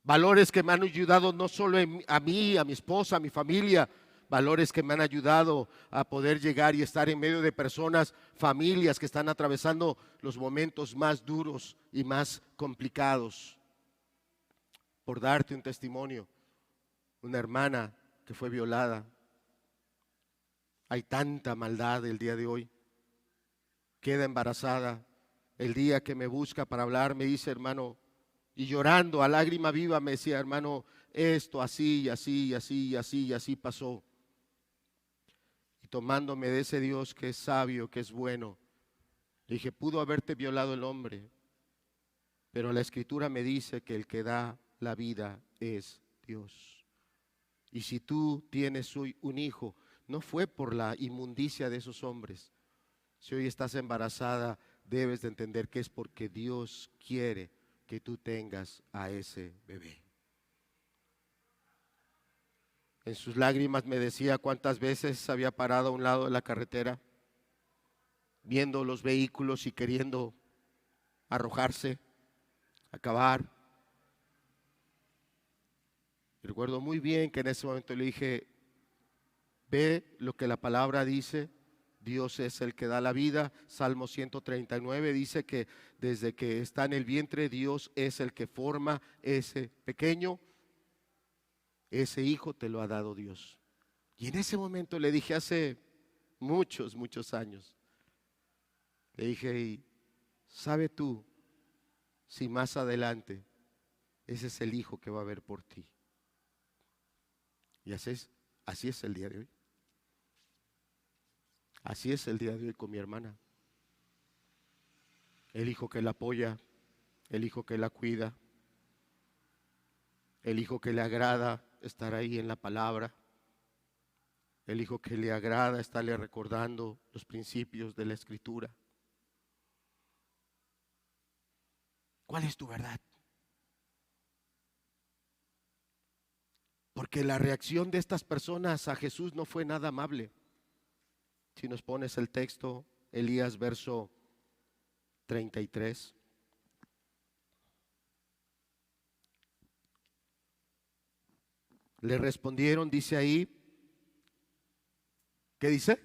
Valores que me han ayudado no solo a mí, a mi esposa, a mi familia, valores que me han ayudado a poder llegar y estar en medio de personas, familias que están atravesando los momentos más duros y más complicados. Por darte un testimonio, una hermana que fue violada. Hay tanta maldad el día de hoy. Queda embarazada. El día que me busca para hablar me dice: hermano, y llorando a lágrima viva me decía: hermano, esto así y así y así y así y así pasó. Y tomándome de ese Dios que es sabio, que es bueno, le dije: pudo haberte violado el hombre, pero la Escritura me dice que el que da la vida es Dios. Y si tú tienes hoy un hijo, no fue por la inmundicia de esos hombres. Si hoy estás embarazada, debes de entender que es porque Dios quiere que tú tengas a ese bebé. En sus lágrimas me decía cuántas veces había parado a un lado de la carretera, viendo los vehículos y queriendo arrojarse, acabar. Y recuerdo muy bien que en ese momento le dije, ve lo que la palabra dice, Dios es el que da la vida. Salmo 139 dice que desde que está en el vientre, Dios es el que forma ese pequeño. Ese hijo te lo ha dado Dios. Y en ese momento le dije, hace muchos, muchos años, le dije, y ¿sabe tú si más adelante ese es el hijo que va a haber por ti? Y así es el día de hoy. Así es el día de hoy con mi hermana. El hijo que la apoya, el hijo que la cuida, el hijo que le agrada estar ahí en la palabra, el hijo que le agrada estarle recordando los principios de la Escritura. ¿Cuál es tu verdad? Porque la reacción de estas personas a Jesús no fue nada amable. Si nos pones el texto, Elías, verso 33. Le respondieron, dice ahí, ¿qué dice?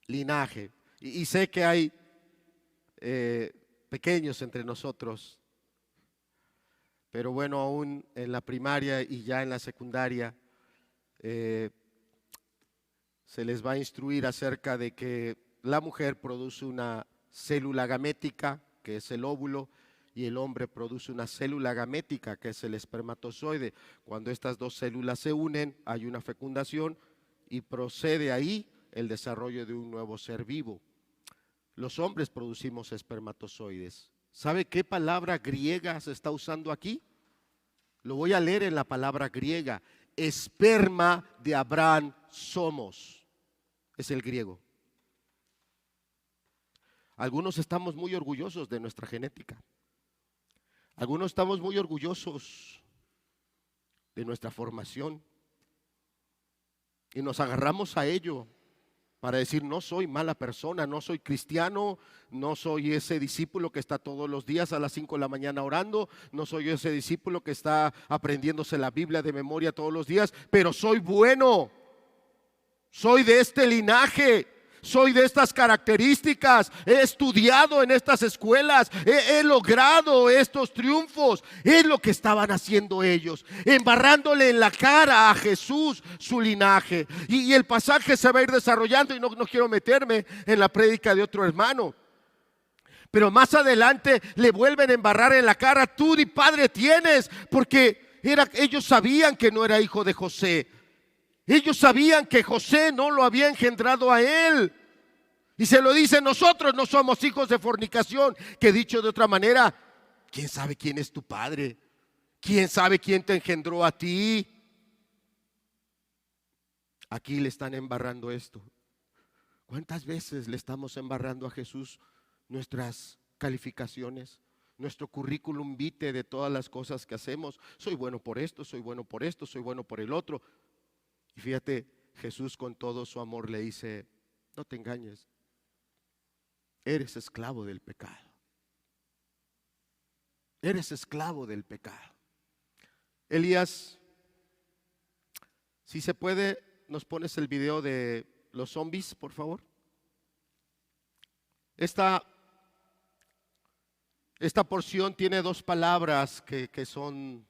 Linaje. Y sé que hay pequeños entre nosotros, pero bueno, aún en la primaria y ya en la secundaria, se les va a instruir acerca de que la mujer produce una célula gamética, que es el óvulo, y el hombre produce una célula gamética, que es el espermatozoide. Cuando estas dos células se unen, hay una fecundación y procede ahí el desarrollo de un nuevo ser vivo. Los hombres producimos espermatozoides. ¿Sabe qué palabra griega se está usando aquí? Lo voy a leer en la palabra griega. Esperma de Abraham somos. Es el griego. Algunos estamos muy orgullosos de nuestra genética. Algunos estamos muy orgullosos de nuestra formación. Y nos agarramos a ello para decir, no soy mala persona, no soy cristiano, no soy ese discípulo que está todos los días a las 5 de la mañana orando, no soy ese discípulo que está aprendiéndose la Biblia de memoria todos los días, pero soy bueno, soy de este linaje, soy de estas características, he estudiado en estas escuelas, he logrado estos triunfos. Es lo que estaban haciendo ellos, embarrándole en la cara a Jesús su linaje. Y el pasaje se va a ir desarrollando y no quiero meterme en la prédica de otro hermano. Pero más adelante le vuelven a embarrar en la cara, tú ni padre tienes, porque ellos sabían que no era hijo de José. Ellos sabían que José no lo había engendrado a él. Y se lo dicen, nosotros no somos hijos de fornicación. Que dicho de otra manera, ¿quién sabe quién es tu padre? ¿Quién sabe quién te engendró a ti? Aquí le están embarrando esto. ¿Cuántas veces le estamos embarrando a Jesús nuestras calificaciones? Nuestro currículum vitae de todas las cosas que hacemos. Soy bueno por esto, soy bueno por esto, soy bueno por el otro. Y fíjate, Jesús con todo su amor le dice, no te engañes, eres esclavo del pecado. Eres esclavo del pecado. Elías, si se puede, nos pones el video de los zombies, por favor. Esta porción tiene dos palabras que son,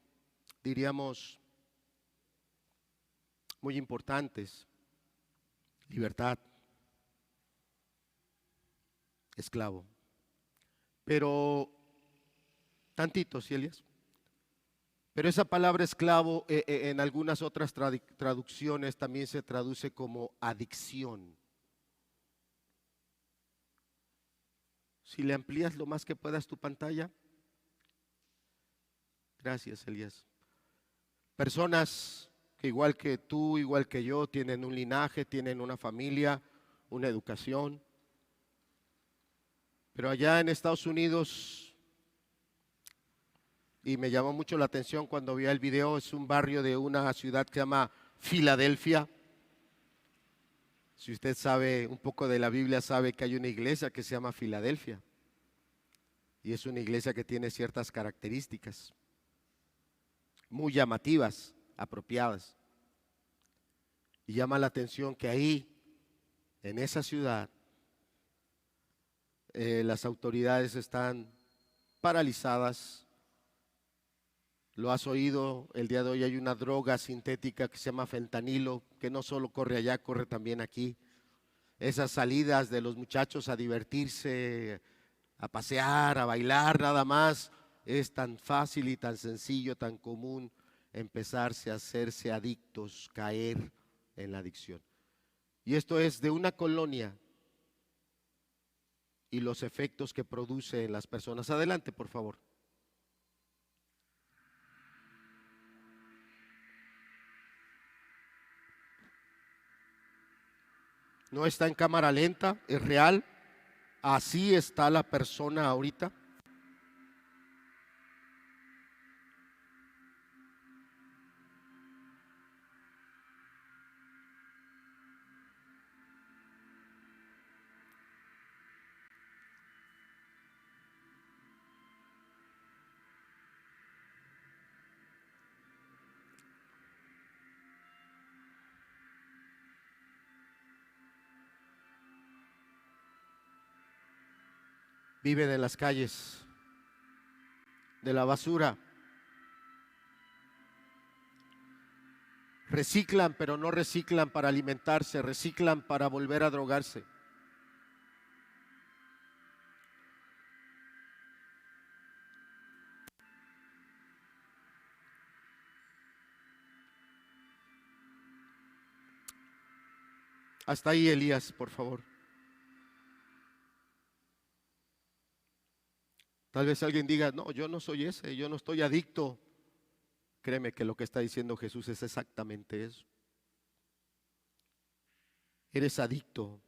diríamos, muy importantes. Libertad, esclavo. Pero, tantito, ¿sí, Elías? Pero esa palabra esclavo en algunas otras traducciones también se traduce como adicción. Si le amplías lo más que puedas tu pantalla, Gracias, Elías. Personas que igual que tú, igual que yo, tienen un linaje, tienen una familia, una educación. Pero allá en Estados Unidos, y me llamó mucho la atención cuando vi el video, es un barrio de una ciudad que se llama Filadelfia. Si usted sabe un poco de la Biblia, sabe que hay una iglesia que se llama Filadelfia. Y es una iglesia que tiene ciertas características muy llamativas, apropiadas. Y llama la atención que ahí, en esa ciudad, las autoridades están paralizadas. Lo has oído, el día de hoy hay una droga sintética que se llama fentanilo, que no solo corre allá, corre también aquí. Esas salidas de los muchachos a divertirse, a pasear, a bailar, nada más, es tan fácil y tan sencillo, tan común empezarse a hacerse adictos, caer en la adicción. Y esto es de una colonia y los efectos que produce en las personas. Adelante, por favor. No está en cámara lenta, es real. Así está la persona ahorita. Viven en las calles, de la basura. Reciclan, pero no reciclan para alimentarse, reciclan para volver a drogarse. Hasta ahí, Elías, por favor. Tal vez alguien diga, no, yo no soy ese, yo no estoy adicto. Créeme que lo que está diciendo Jesús es exactamente eso. Eres adicto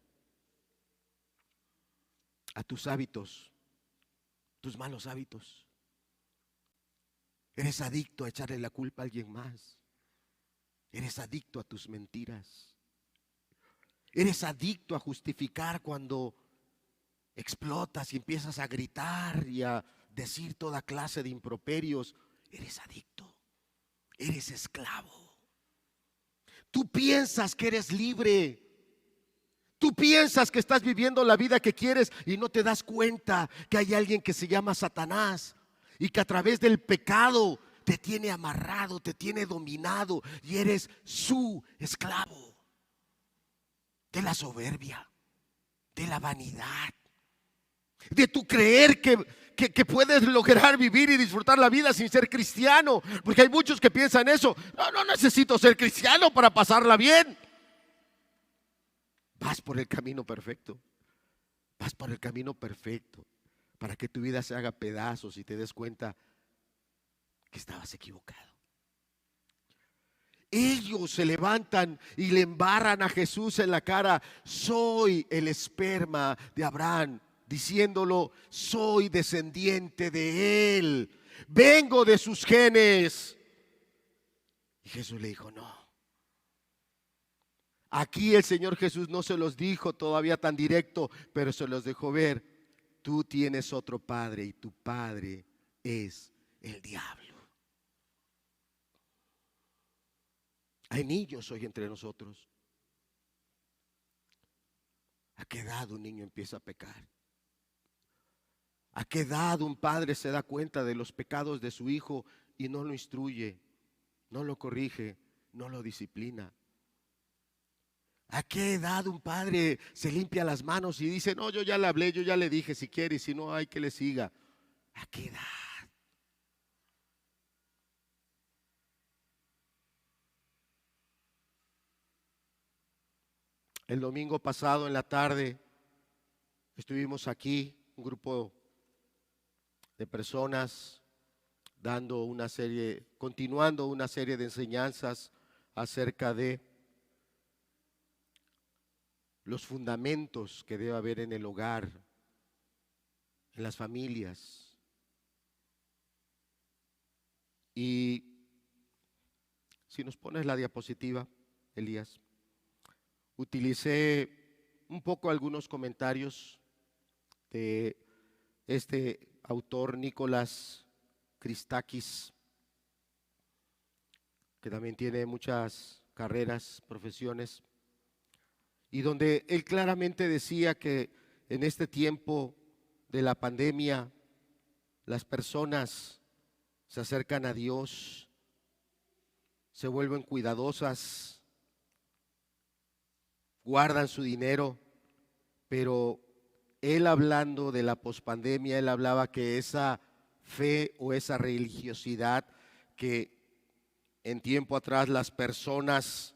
a tus hábitos, tus malos hábitos. Eres adicto a echarle la culpa a alguien más. Eres adicto a tus mentiras. Eres adicto a justificar cuando explotas y empiezas a gritar y a decir toda clase de improperios. Eres adicto, eres esclavo. Tú piensas que eres libre. Tú piensas que estás viviendo la vida que quieres y no te das cuenta que hay alguien que se llama Satanás y que a través del pecado te tiene amarrado, te tiene dominado y eres su esclavo. De la soberbia, de la vanidad, de tu creer que puedes lograr vivir y disfrutar la vida sin ser cristiano. Porque hay muchos que piensan eso. No necesito ser cristiano para pasarla bien. Vas por el camino perfecto. Vas por el camino perfecto para que tu vida se haga pedazos y te des cuenta que estabas equivocado. Ellos se levantan y le embarran a Jesús en la cara: soy el esperma de Abraham, diciéndolo, soy descendiente de él, vengo de sus genes. Y Jesús le dijo: no. Aquí el Señor Jesús no se los dijo todavía tan directo, pero se los dejó ver. Tú tienes otro padre y tu padre es el diablo. Hay niños hoy entre nosotros. ¿A qué edad un niño empieza a pecar? ¿A qué edad un padre se da cuenta de los pecados de su hijo y no lo instruye, no lo corrige, no lo disciplina? ¿A qué edad un padre se limpia las manos y dice: no, yo ya le hablé, yo ya le dije, si quiere, y si no, hay que le siga? ¿A qué edad? El domingo pasado en la tarde estuvimos aquí, un grupo de personas continuando una serie de enseñanzas acerca de los fundamentos que debe haber en el hogar, en las familias. Y si nos pones la diapositiva, Elías, utilicé un poco algunos comentarios de este autor Nicolás Christakis, que también tiene muchas carreras, profesiones, y donde él claramente decía que en este tiempo de la pandemia las personas se acercan a Dios, se vuelven cuidadosas, guardan su dinero, pero él hablando de la pospandemia, él hablaba que esa fe o esa religiosidad que en tiempo atrás las personas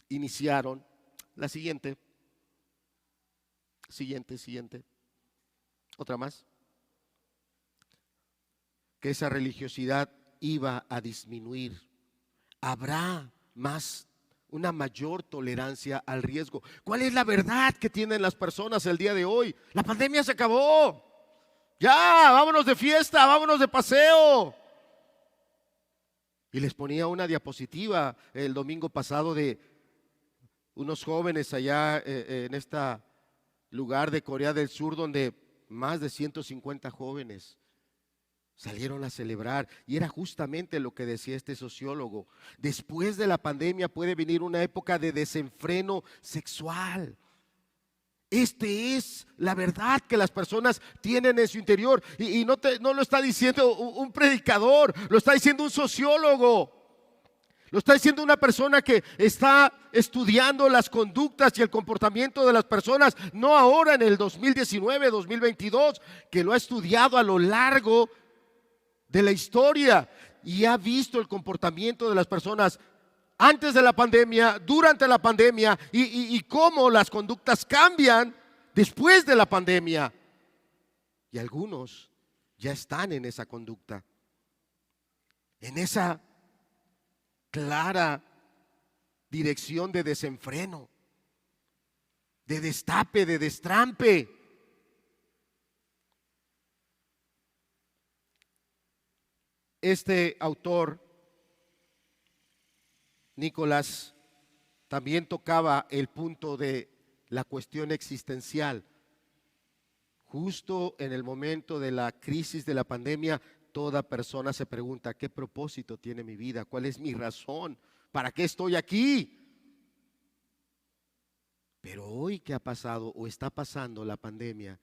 iniciaron, la siguiente, otra más, que esa religiosidad iba a disminuir. Habrá una mayor tolerancia al riesgo. ¿Cuál es la verdad que tienen las personas el día de hoy? La pandemia se acabó. Ya, vámonos de fiesta, vámonos de paseo. Y les ponía una diapositiva el domingo pasado de unos jóvenes allá en este lugar de Corea del Sur, donde más de 150 jóvenes salieron a celebrar, y era justamente lo que decía este sociólogo. Después de la pandemia puede venir una época de desenfreno sexual. Este es la verdad que las personas tienen en su interior, y no lo está diciendo un predicador, lo está diciendo un sociólogo. Lo está diciendo una persona que está estudiando las conductas y el comportamiento de las personas, no ahora en el 2019, 2022, que lo ha estudiado a lo largo de la historia y ha visto el comportamiento de las personas antes de la pandemia, durante la pandemia y cómo las conductas cambian después de la pandemia. Y algunos ya están en esa conducta, en esa clara dirección de desenfreno, de destape, de destrampe. Este autor, Nicolás, también tocaba el punto de la cuestión existencial. Justo en el momento de la crisis de la pandemia, toda persona se pregunta: ¿qué propósito tiene mi vida? ¿Cuál es mi razón? ¿Para qué estoy aquí? Pero hoy que ha pasado o está pasando la pandemia,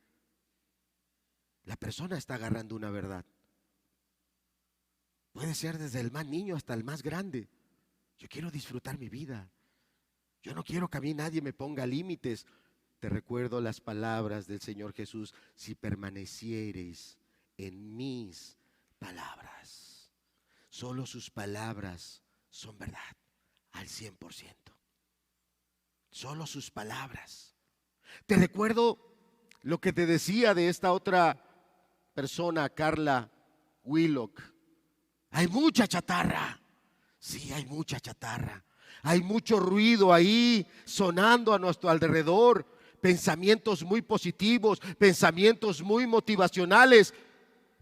la persona está agarrando una verdad. Puede ser desde el más niño hasta el más grande. Yo quiero disfrutar mi vida. Yo no quiero que a mí nadie me ponga límites. Te recuerdo las palabras del Señor Jesús: si permaneciereis en mis palabras. Solo sus palabras son verdad al 100%. Solo sus palabras. Te recuerdo lo que te decía de esta otra persona, Carla Willock. Hay mucha chatarra. Sí, hay mucha chatarra. Hay mucho ruido ahí sonando a nuestro alrededor. Pensamientos muy positivos, pensamientos muy motivacionales,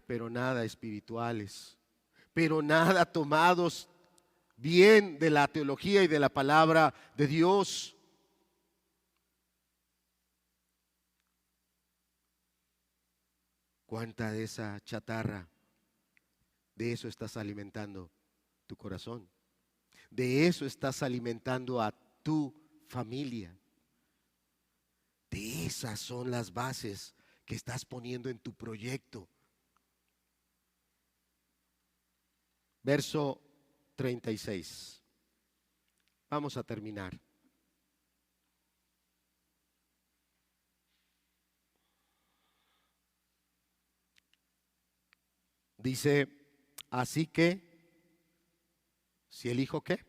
pero nada espirituales, pero nada tomados bien de la teología y de la palabra de Dios. ¿Cuánta de esa chatarra, de eso estás alimentando tu corazón? De eso estás alimentando a tu familia. De esas son las bases que estás poniendo en tu proyecto. Verso 36. Vamos a terminar. Dice: así que, si el Hijo ¿qué?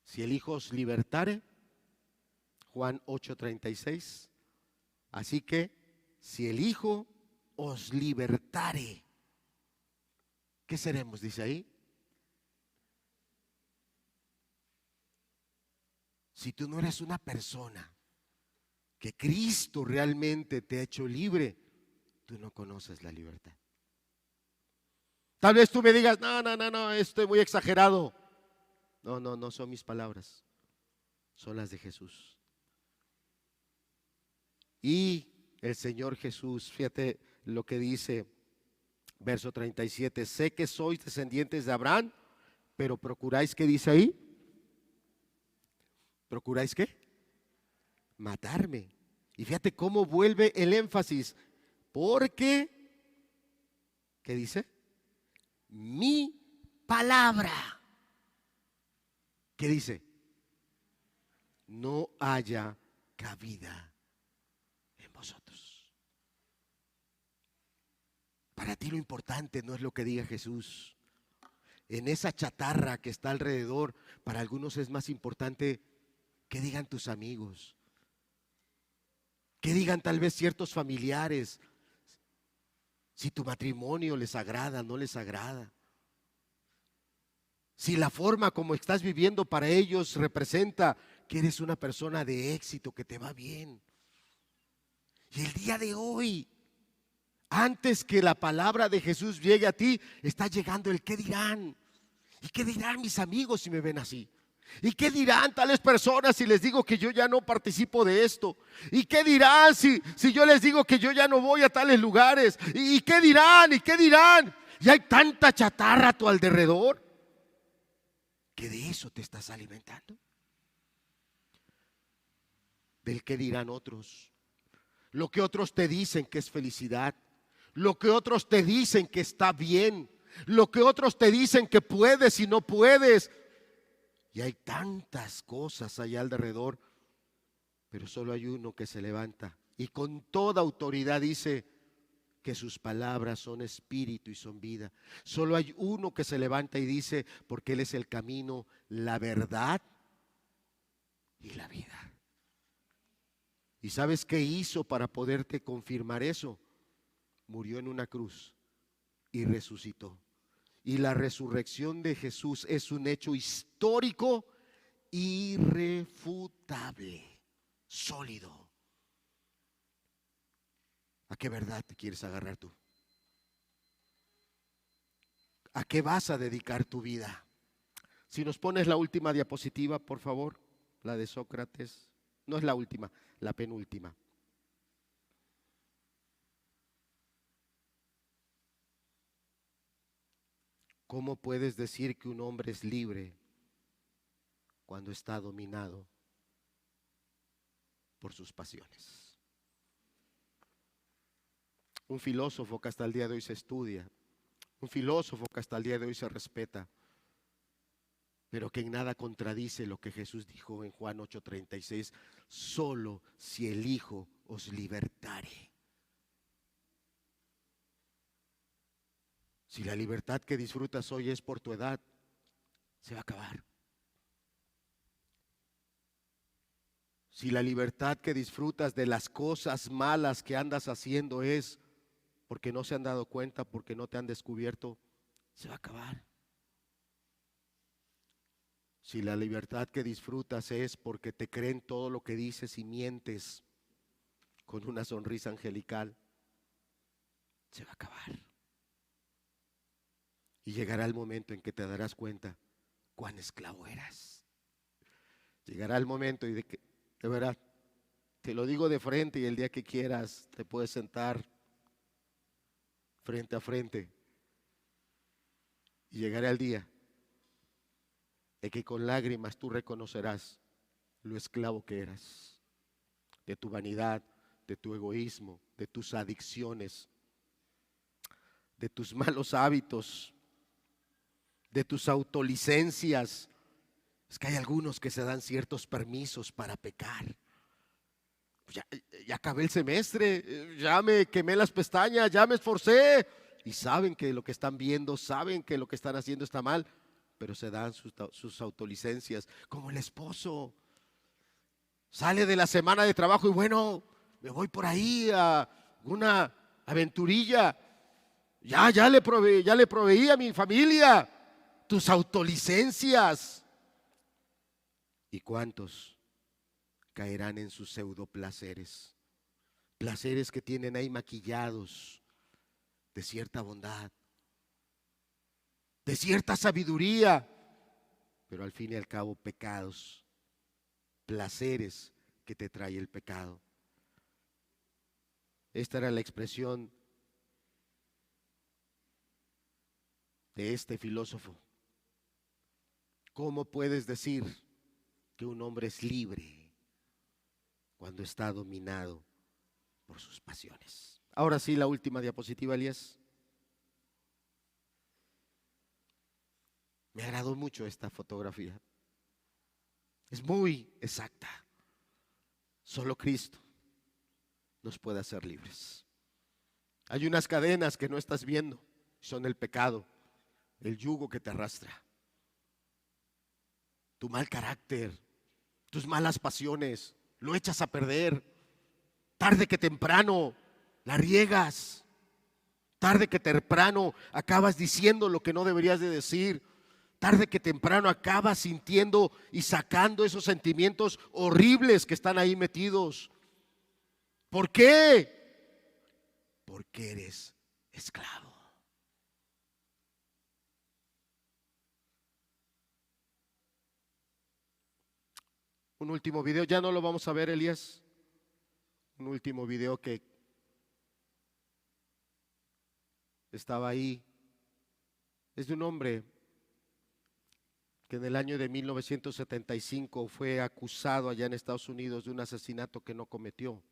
Si el Hijo os libertare, Juan 8:36. Así que, si el Hijo os libertare. ¿Qué seremos? Dice ahí. Si tú no eres una persona que Cristo realmente te ha hecho libre, tú no conoces la libertad. Tal vez tú me digas, no, estoy muy exagerado. No son mis palabras, son las de Jesús. Y el Señor Jesús, fíjate lo que dice, verso 37, sé que sois descendientes de Abraham, pero procuráis, ¿qué dice ahí? ¿Procuráis qué? Matarme. Y fíjate cómo vuelve el énfasis, porque, ¿qué dice? Mi palabra. ¿Qué dice? No haya cabida en vosotros. Para ti lo importante no es lo que diga Jesús. En esa chatarra que está alrededor, para algunos es más importante que digan tus amigos, que digan tal vez ciertos familiares, si tu matrimonio les agrada, no les agrada. Si la forma como estás viviendo para ellos representa que eres una persona de éxito, que te va bien. Y el día de hoy, antes que la palabra de Jesús llegue a ti, está llegando el qué dirán. ¿Y qué dirán mis amigos si me ven así? ¿Y qué dirán tales personas si les digo que yo ya no participo de esto? ¿Y qué dirán si yo les digo que yo ya no voy a tales lugares? ¿Y qué dirán? ¿Y qué dirán? Y hay tanta chatarra a tu alrededor que de eso te estás alimentando. Del qué dirán otros. Lo que otros te dicen que es felicidad. Lo que otros te dicen que está bien. Lo que otros te dicen que puedes y no puedes. Y hay tantas cosas allá alrededor, pero solo hay uno que se levanta y con toda autoridad dice que sus palabras son espíritu y son vida. Solo hay uno que se levanta y dice, porque Él es el camino, la verdad y la vida. ¿Y sabes qué hizo para poderte confirmar eso? Murió en una cruz y resucitó. Y la resurrección de Jesús es un hecho histórico, irrefutable, sólido. ¿A qué verdad te quieres agarrar tú? ¿A qué vas a dedicar tu vida? Si nos pones la última diapositiva, por favor, la de Sócrates. No es la última, la penúltima. ¿Cómo puedes decir que un hombre es libre cuando está dominado por sus pasiones? Un filósofo que hasta el día de hoy se estudia, un filósofo que hasta el día de hoy se respeta, pero que en nada contradice lo que Jesús dijo en Juan 8:36, solo si el Hijo os libertare. Si la libertad que disfrutas hoy es por tu edad, se va a acabar. Si la libertad que disfrutas de las cosas malas que andas haciendo es porque no se han dado cuenta, porque no te han descubierto, se va a acabar. Si la libertad que disfrutas es porque te creen todo lo que dices y mientes con una sonrisa angelical, se va a acabar. Y llegará el momento en que te darás cuenta cuán esclavo eras. Llegará el momento y de verdad, te lo digo de frente, y el día que quieras te puedes sentar frente a frente. Y llegará el día en que con lágrimas tú reconocerás lo esclavo que eras, de tu vanidad, de tu egoísmo, de tus adicciones, de tus malos hábitos, de tus autolicencias. Es que hay algunos que se dan ciertos permisos para pecar. Ya acabé el semestre, ya me quemé las pestañas, ya me esforcé. Y saben que lo que están viendo, saben que lo que están haciendo está mal, pero se dan sus autolicencias. Como el esposo sale de la semana de trabajo y bueno, me voy por ahí a Aventurilla, ya le proveí a mi familia tus autolicencias. ¿Y cuántos caerán en sus pseudo placeres? Placeres que tienen ahí maquillados de cierta bondad, de cierta sabiduría, pero al fin y al cabo pecados, placeres que te trae el pecado. Esta era la expresión de este filósofo. ¿Cómo puedes decir que un hombre es libre cuando está dominado por sus pasiones? Ahora sí, la última diapositiva, Elías. Me agradó mucho esta fotografía. Es muy exacta. Solo Cristo nos puede hacer libres. Hay unas cadenas que no estás viendo, son el pecado, el yugo que te arrastra, tu mal carácter, tus malas pasiones, lo echas a perder. Tarde que temprano la riegas. Tarde que temprano acabas diciendo lo que no deberías de decir. Tarde que temprano acabas sintiendo y sacando esos sentimientos horribles que están ahí metidos. ¿Por qué? Porque eres esclavo. Un último video, ya no lo vamos a ver, Elías. Un último video que estaba ahí. Es de un hombre que en el año de 1975 fue acusado allá en Estados Unidos de un asesinato que no cometió.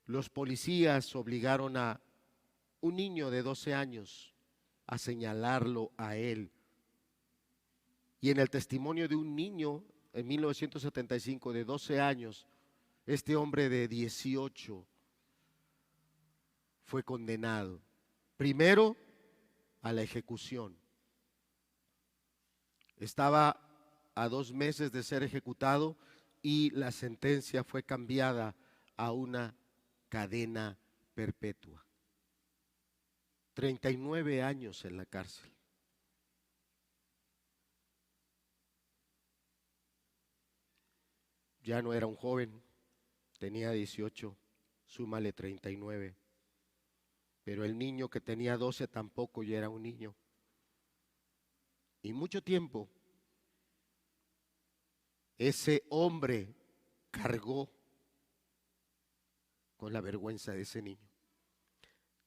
Los policías obligaron a un niño de 12 años a señalarlo a él. Y en el testimonio de un niño en 1975 de 12 años, este hombre de 18 fue condenado. Primero a la ejecución. Estaba a 2 meses de ser ejecutado y la sentencia fue cambiada a una cadena perpetua. 39 años en la cárcel. Ya no era un joven, tenía 18, súmale 39. Pero el niño que tenía 12 tampoco ya era un niño. Y mucho tiempo ese hombre cargó con la vergüenza de ese niño.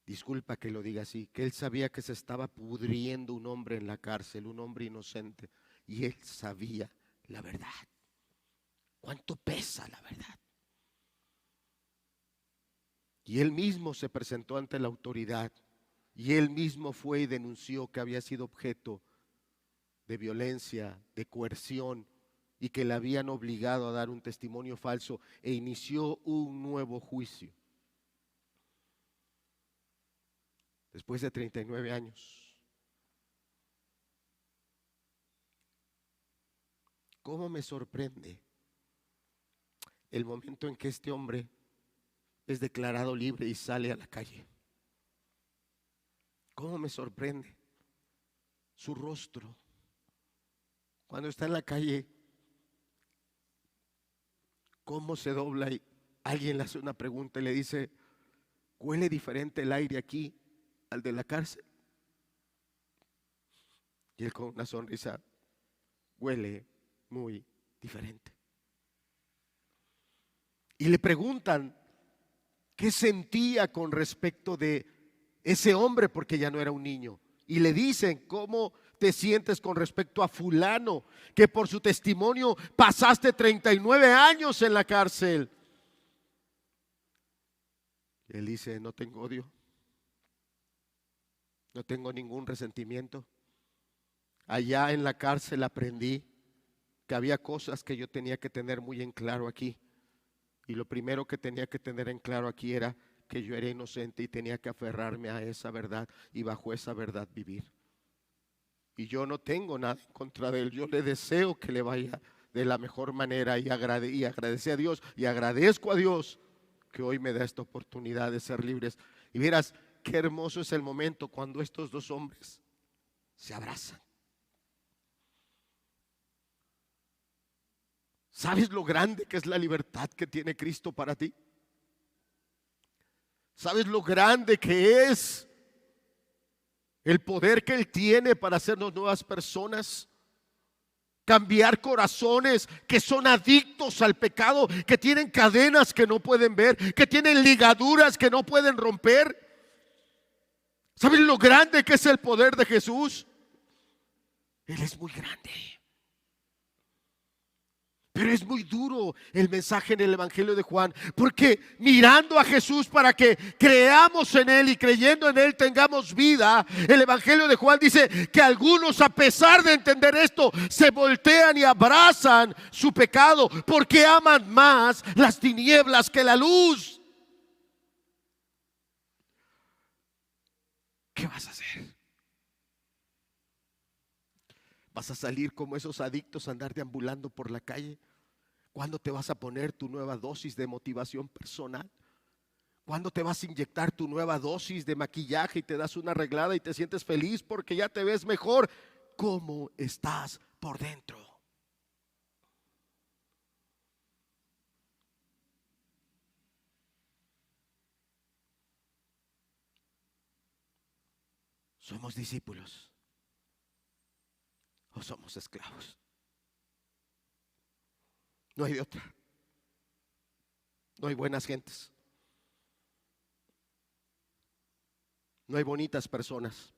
Disculpa que lo diga así, que él sabía que se estaba pudriendo un hombre en la cárcel, un hombre inocente, y él sabía la verdad. ¿Cuánto pesa la verdad? Y él mismo se presentó ante la autoridad y él mismo fue y denunció que había sido objeto de violencia, de coerción y que le habían obligado a dar un testimonio falso e inició un nuevo juicio. Después de 39 años. ¿Cómo me sorprende el momento en que este hombre es declarado libre y sale a la calle? ¿Cómo me sorprende su rostro cuando está en la calle? ¿Cómo se dobla y alguien le hace una pregunta y le dice: ¿huele diferente el aire aquí al de la cárcel? Y él con una sonrisa: huele muy diferente. Y le preguntan qué sentía con respecto de ese hombre, porque ya no era un niño. Y le dicen: ¿cómo te sientes con respecto a fulano, que por su testimonio pasaste 39 años en la cárcel? Y él dice: no tengo odio, no tengo ningún resentimiento. Allá en la cárcel aprendí que había cosas que yo tenía que tener muy en claro aquí. Y lo primero que tenía que tener en claro aquí era que yo era inocente y tenía que aferrarme a esa verdad y bajo esa verdad vivir. Y yo no tengo nada en contra de él. Yo le deseo que le vaya de la mejor manera y agradece a Dios y agradezco a Dios que hoy me da esta oportunidad de ser libres. Y verás qué hermoso es el momento cuando estos dos hombres se abrazan. ¿Sabes lo grande que es la libertad que tiene Cristo para ti? ¿Sabes lo grande que es el poder que Él tiene para hacernos nuevas personas? Cambiar corazones que son adictos al pecado, que tienen cadenas que no pueden ver, que tienen ligaduras que no pueden romper. ¿Sabes lo grande que es el poder de Jesús? Él es muy grande. Pero es muy duro el mensaje en el Evangelio de Juan, porque mirando a Jesús para que creamos en Él y creyendo en Él tengamos vida, el Evangelio de Juan dice que algunos, a pesar de entender esto, se voltean y abrazan su pecado porque aman más las tinieblas que la luz. ¿Qué vas a hacer? ¿Vas a salir como esos adictos a andar deambulando por la calle? ¿Cuándo te vas a poner tu nueva dosis de motivación personal? ¿Cuándo te vas a inyectar tu nueva dosis de maquillaje y te das una arreglada y te sientes feliz porque ya te ves mejor? ¿Cómo estás por dentro? ¿Somos discípulos o somos esclavos? No hay de otra. No hay buenas gentes. No hay bonitas personas.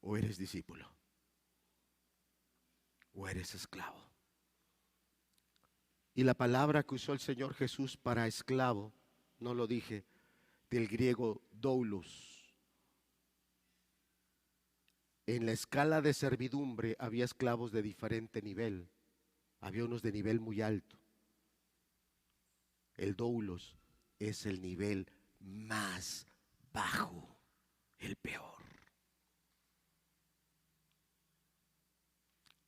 O eres discípulo o eres esclavo. Y la palabra que usó el Señor Jesús para esclavo, no lo dije, del griego doulos. En la escala de servidumbre había esclavos de diferente nivel. Había unos de nivel muy alto. El doulos es el nivel más bajo, el peor.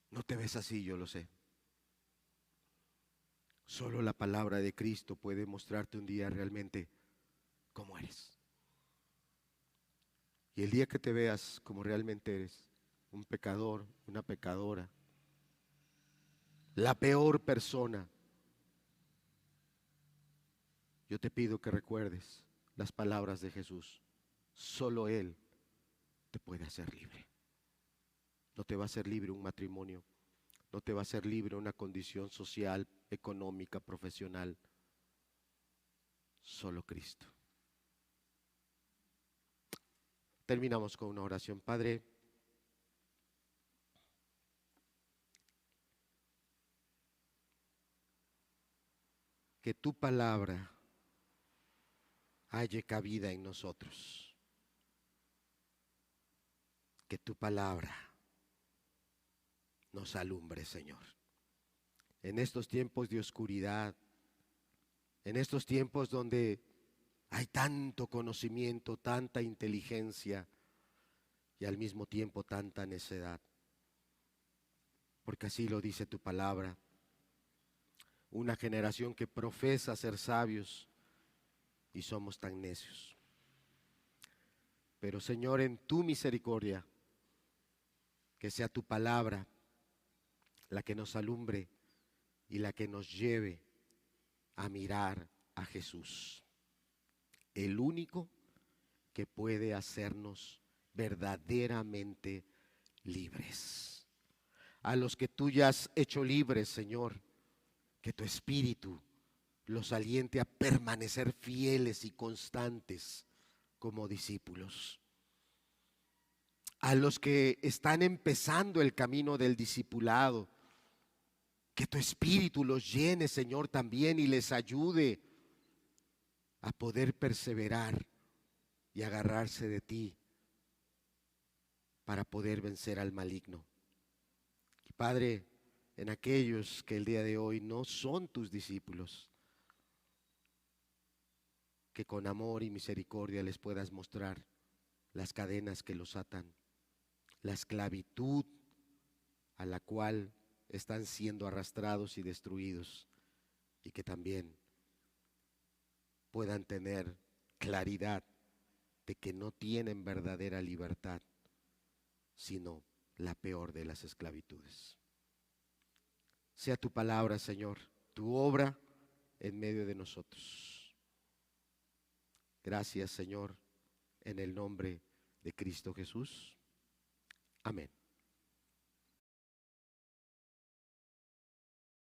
No te ves así, yo lo sé. Solo la palabra de Cristo puede mostrarte un día realmente cómo eres. Y el día que te veas como realmente eres, un pecador, una pecadora, la peor persona, yo te pido que recuerdes las palabras de Jesús. Solo Él te puede hacer libre. No te va a hacer libre un matrimonio, no te va a hacer libre una condición social, económica, profesional. Solo Cristo. Terminamos con una oración. Padre, que tu palabra halle cabida en nosotros. Que tu palabra nos alumbre, Señor. En estos tiempos de oscuridad, en estos tiempos donde hay tanto conocimiento, tanta inteligencia y al mismo tiempo tanta necedad. Porque así lo dice tu palabra. Una generación que profesa ser sabios y somos tan necios. Pero Señor, en tu misericordia, que sea tu palabra la que nos alumbre y la que nos lleve a mirar a Jesús, el único que puede hacernos verdaderamente libres. A los que tú ya has hecho libres, Señor, que tu Espíritu los aliente a permanecer fieles y constantes como discípulos. A los que están empezando el camino del discipulado, que tu Espíritu los llene, Señor, también y les ayude a poder perseverar y agarrarse de ti para poder vencer al maligno. Padre, en aquellos que el día de hoy no son tus discípulos, que con amor y misericordia les puedas mostrar las cadenas que los atan, la esclavitud a la cual están siendo arrastrados y destruidos, y que también puedan tener claridad de que no tienen verdadera libertad, sino la peor de las esclavitudes. Sea tu palabra, Señor, tu obra en medio de nosotros. Gracias, Señor, en el nombre de Cristo Jesús. Amén.